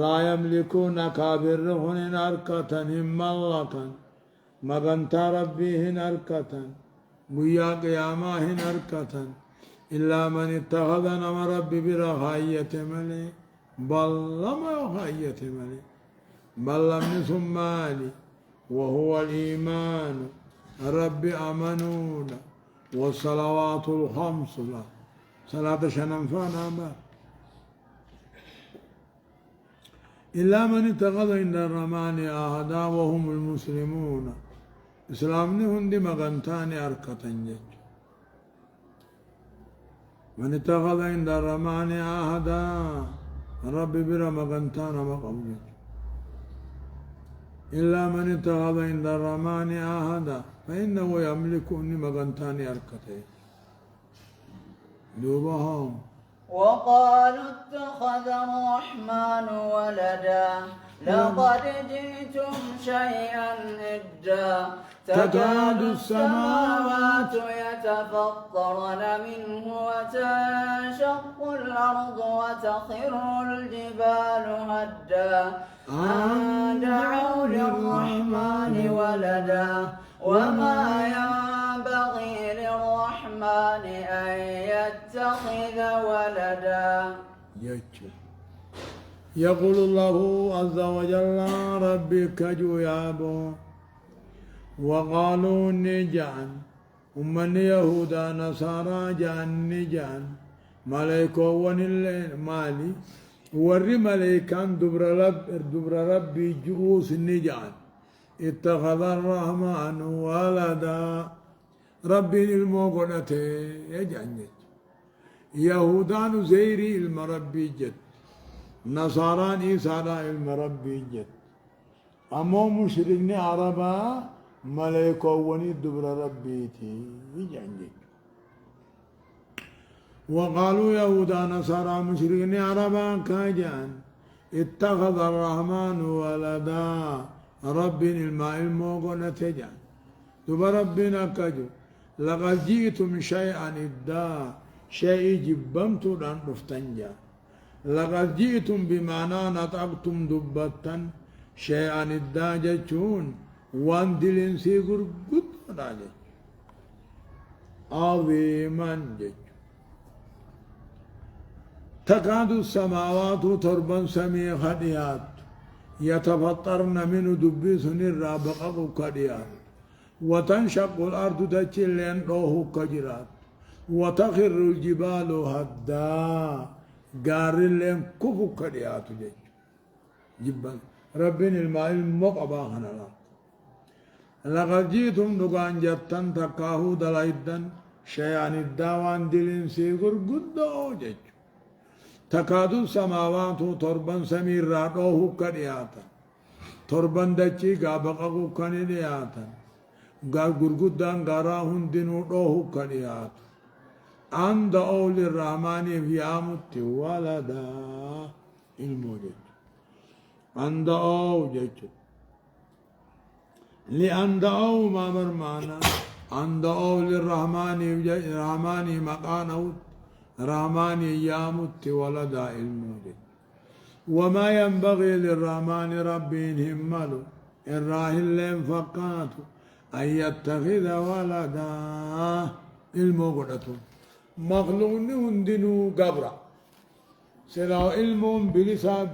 لا يملكون كابر هن أركة هم ملكا مغنتا ربي هن أركة بيا قياما هن أركة إلا من اتخذ نما ربي برا خاية ملي بل ما خاية ملي بل لم نسمالي وهو الإيمان رب أمنون والصلوات الخمس لا صلاة شننفانا ما إلا من اتخذ عند الرحمن عهدا وهم المسلمون إسلامني هندي مغنتاني أركتن جج من اتخذ عند الرحمن عهدا ربي برا مغنتانا مقام إلا من اتخذ عند الرحمن عهدا فإنه يملك أني مغنتاني أركته دوبهم وقالوا اتخذ الرحمن ولدا لقد جئتم شيئا إدا تكاد السماوات يتفطرن منه وتنشق الأرض وتخر الجبال هدا أن دعوا للرحمن ولدا وما ينبغي للرحمن أن يتخذ ولدا. يقول الله عز وجل ربي كجو يابو وقالوا نجعل أمن يهودا نصارى جان نجعل ملائكة ونل مالي وري ملائكان دبر ربي جؤوس نجعل اتخذ الرحمن ولدا ربي الموقنة يجعل يهودان زيري المربي جد نصاران إيسانا المربي جد أمو مشرقني عربا ملائكة وني دبر ربيتي يجعل وقالوا يهودا نصارى مشرقين عربا كاجان اتخذ الرحمن ولدا رب الماء الموقنة تجان دب ربنا كجو لقد جئتم شيئا إدا شيء جبمت لأن رفتنجا لقد جئتم بمعنى نطقتم دبتا شيئا إدا جتشون وان دلين سيقر قد راجع عظيما جتشون تكاد السماوات تربا سمي خديات يتفطرن من دبيس الرابقة كديات وتنشق الأرض تجلين روح كجرات وتخر الجبال هدا قار لين كفو كديات جبا ربين الماء المقبا خنلا لقد جيتم نقان جتن تكاهو دلايدن شيئا الداوان دلين سيقر قدو جج تكاد السماوات تربا سمير روح كدياتا تربا دچي غابقو كنياتا غرغدان غارا هندنو روح كديات عند أول الرحمن في عمت ولدا الموجد عند أوجد لأن أو ما مرمانا عند أول الرحمن مقانه رحمن يامت ولدا الموجد وما ينبغي للرحمن ربي هملو الراهل فقات أن يتخذ ولدا الموجد مخلوق هندنو قبرا سلا علم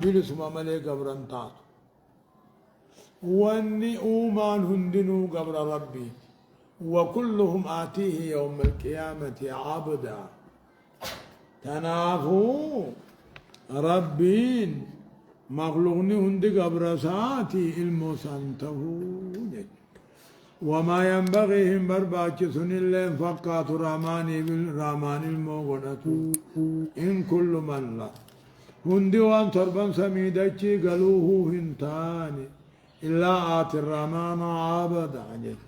بلس ما ملي قبرا تاتو واني اومان هندنو قبر ربي وكلهم آتيه يوم القيامة عبدا تنافو ربين مخلوقني هندي قبر ساتي المسانته وما ينبغيهم برباكسن إلا فقات راماني بالرامان الموغنة إن كل من لا هندي وان تربان سميدتي قالوه هنتاني إلا آتي الرامان عابد عجج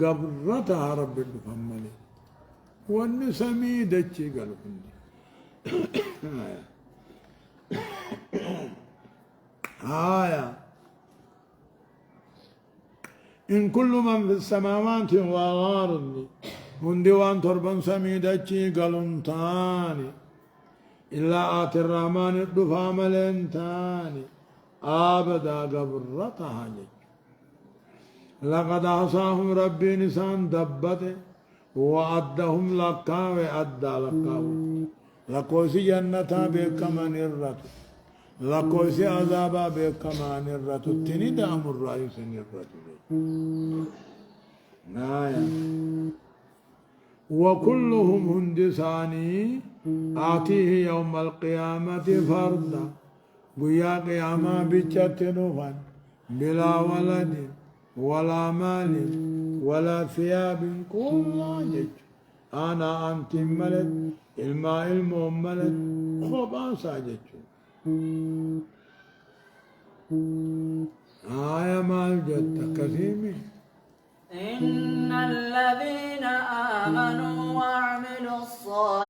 قبرتها رب الفمالي وان سميدتي قالوا هندي آية إن كل من في السماوات والأرض هندي وان تربان سميدتي قالوا إلا آتي الرحمن الدفا ملنتاني آبدا قبرتها جج لقد أحصاهم ربي نسان دبته وعدهم لقاوي أدى لقاوي لقوسي جنتا بكمان الرتو لقوسي عذابا بكمان الرتو تني دام الرئيس الرتو آية وكلهم هندساني آتيه يوم القيامة فردا قيا قياما بيتشتنوفا بلا ولد ولا مال ولا ثياب كل جج أنا أنت ملد الماء المؤملد خباسا جج آية مال جد كثير إن الذين آمنوا وعملوا الصالحات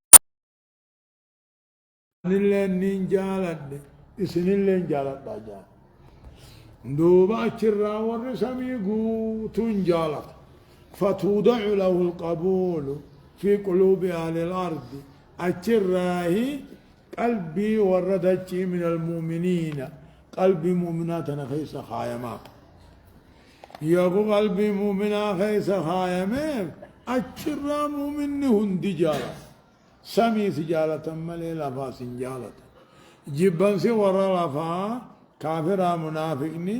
اللي جالد اسن اللي جالد باجان دوبا تشرا ورسمي تنجالت فتوضع له القبول في قلوب أهل الأرض أتشراه قلبي وردت من المؤمنين قلبي مؤمناتنا خيس خايمات يقو قلبي مؤمنا خيس خايمات أتشرا مؤمن هندي جالت سمي سجالة ملي لفا سنجالة جبان سي ورا لفا كافرا منافقني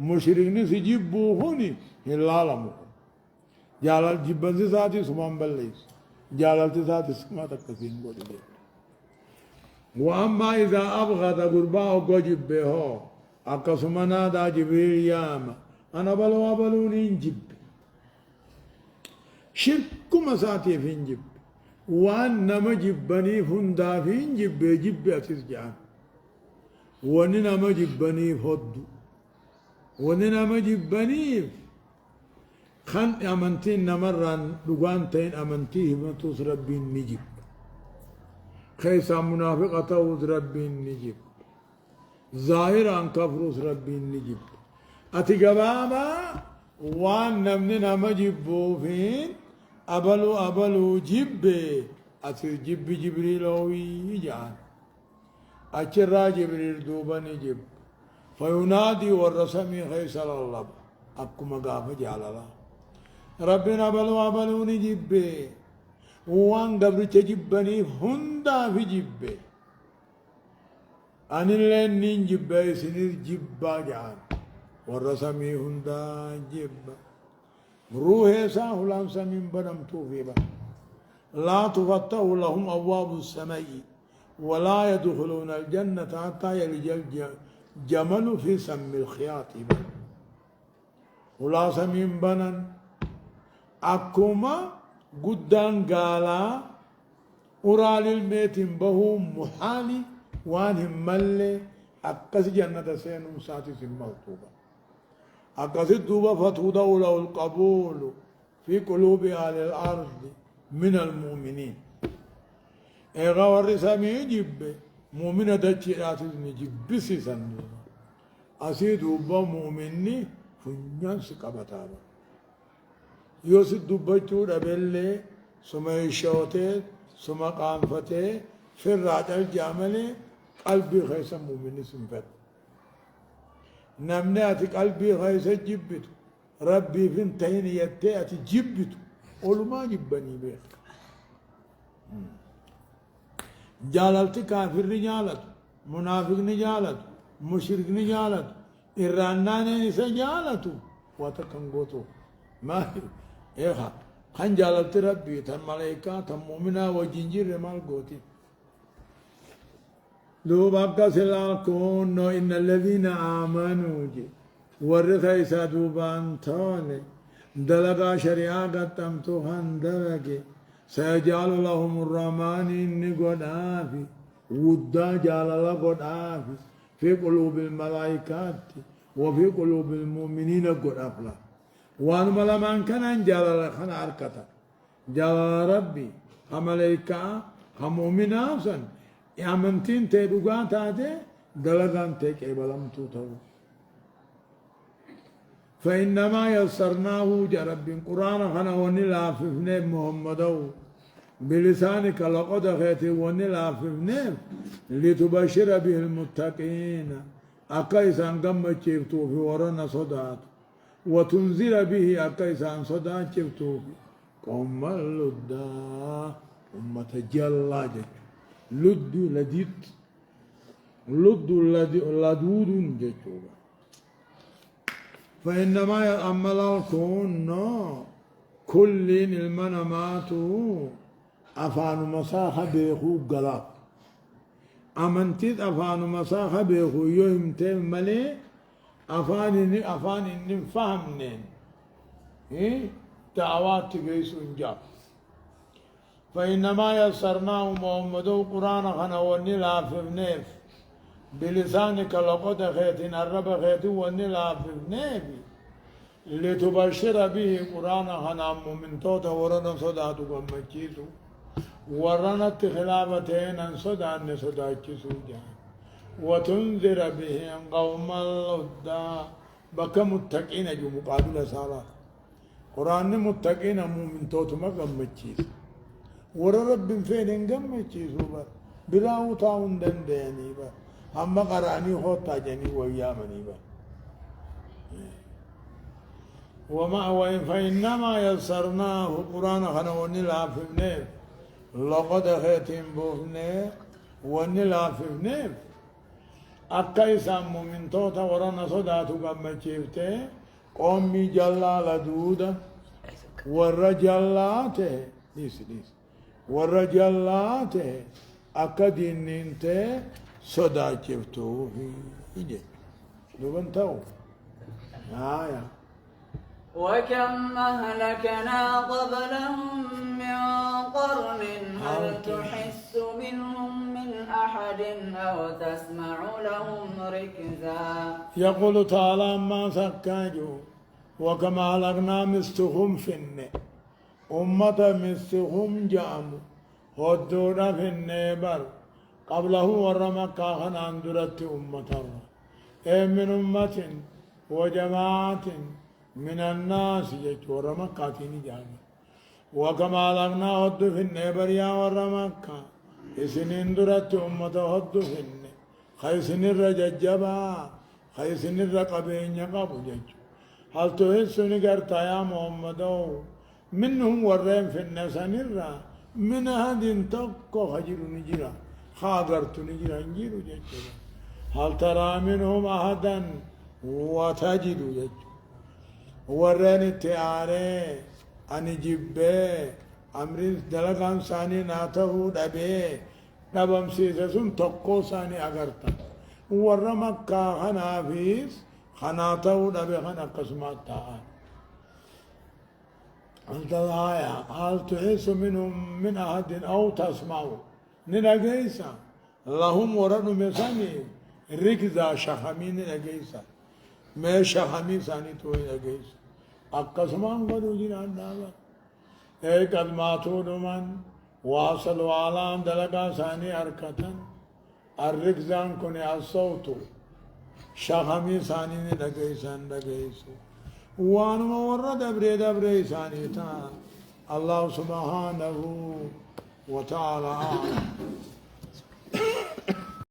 مشرقني سجبوهني هلالمو جالال جبان سي ساتي سمان بليس جالال ساتي سما تكسين بودي وأما إذا أبغض قرباه قجب به أقسمنا دا جبريل ياما أنا بلوني انجب شرك مساتي في انجب وان نما جبني فندا في جب أتسجان وان نما جبني فد وان نما جبني خان أمنتين نمران لغان تين أمنتيه ما توس ربي نجيب خيسا منافقة توس ربي نجيب ظاهر عن كفروس ربي نجيب أتقبابا وان نمني نما جبو فين أبلو جب أصير جب جبريل أوي جان أشرا جبريل دوبني جب فينادي والرسمي خيسل الله أبكو مقافة جالالا ربنا أبلوني جب وان قبل تجبني هندا في جب أن اللي نجب سنير جبا جان والرسمي هندا جب روح ساه لامسا من بدم توفيبا لا تفتح لهم أبواب السماء ولا يدخلون الجنة حتى يلج الجمل في سم الخياط ولا سمين بنان أكما قدان قالا أرال الميت بهم محالي وانهم ملي أكس جنة سينم ساتي سمالتوبا أقصد دوبا فتوضع له القبول في قلوب أهل الأرض من المؤمنين إيغا ورسامي جب مؤمنة دجيرات نجب سيسان أسي دوبا مؤمني فنيان سكابتابا يوسف دوبا جود أبلي سما يشوتت سما قانفتي في الرجل جاملي قلبي خيسا مؤمني سنفت نمني أتي قلبي خيسا جبت ربي فين يتي أتي جبت قولوا ما جبني بيخ جاللت كافر جالت منافق جالت مشرك جالت إرانان نسا جالت واتكنغوتو ما إيخا خان جالت ربي تن ملائكة تن مؤمنا وجنجير مال غوتي لو بقى سلاكون إن الذين آمنوا ورث إسا دوبان توني دلقا شريعة قدمتو هندلقي سيجعل لهم الرحمن إني قد آفي ودا جعل الله قد آفي في قلوب الملائكات وفي قلوب المؤمنين قد أفلا وان ملمان كان جعل خنا أركتا جعل ربي ملائكة مؤمن أفسن يامنتين تيدوغان تاتي دلقان تيك إبلام توتو فإنما يسرناه جرب قرآن خنا ونلا في محمدو بلسانك لقد خيتي ونلا في لتبشر به المتقين أكيسان قم تشفتو في ورنا صدات وتنزل به أكيسان صدات تشفتو في قم اللدى أمة جلّاجك لد لديت لد لدود جتوبا فإنما يأمل الكون كل المنامات أفان مساحة بيخو قلق أمنتيت أفان مساحة بيخو يوم تملي أفان نفهمنين دعوات تقيس انجاب فإنما يسرناه محمد القرآن خنوني لا في نيف بلسانك لقد خيتين الرب خيتين ونلا في النبي لتبشر به قرآن خنام من توتا ورنا صداتك ومجيسو ورنا خلافتين ان صدان صداتكسو جان وتنذر به قوم اللدى بك متقين جو مقابل سارة قرآن متقين من توتا ما قمجيسو ور رب فين قمجيسو بلا وطاون دنديني أما قراني خوتا جني ويامني وما وإن فإنما يسرناه قرآن خنوني لاففنه لقد خيتم بوفنه وني لاففنه أكا يسام من توتا ورنا صداتو قم چيفته قومي جلال دودا والرجلاته ليس والرجلاته أكا دينينته صدا چيفتو هيجي دوبن تاو آية وكم أهلكنا قبلهم من قرن هل تحس منهم من أحد أو تسمع لهم ركزا يقول تعالى ما سكاجوا وكما أهلكنا مستهم فن أمة مستهم جاموا هدونا في النبر قبله ورمكا خنان درت أمة من أمة وجماعة من الناس يجور مكاتين جامع وكما لغنا هد في النبر يا ور مكة إسنين درت أمة هد في النبر خيسن الرججبا خيسن الرقبين يقبو جج هل تحسن قرطا يا محمد منهم ورين في النسان الرا من هد تقو خجر نجرا خاغرت نجرا نجر جج هل ترى منهم أحدا وتجد جج ورين التعاري أني جبه أمرين دلقان ساني ناته دبه دبم سيسسون تقو ساني أغرتا ور مكة خنافيس خناته دبه خنا قسمات تعالى أنت الآية هل تحس منهم من أحد أو تسمعوا نلقيسا لهم ورد مساني ركزا شخمي نلقيسا ما شخمي ساني تو نلقيسا أقسمان قدو جنان دابا ایک ادماتو دمان واصلوا علام دلقا ثاني أركتن الركزان كوني الصوتو شخمي ثاني لقيسان لقيسو وانما ورد دبري ثاني تا الله سبحانه وتعالى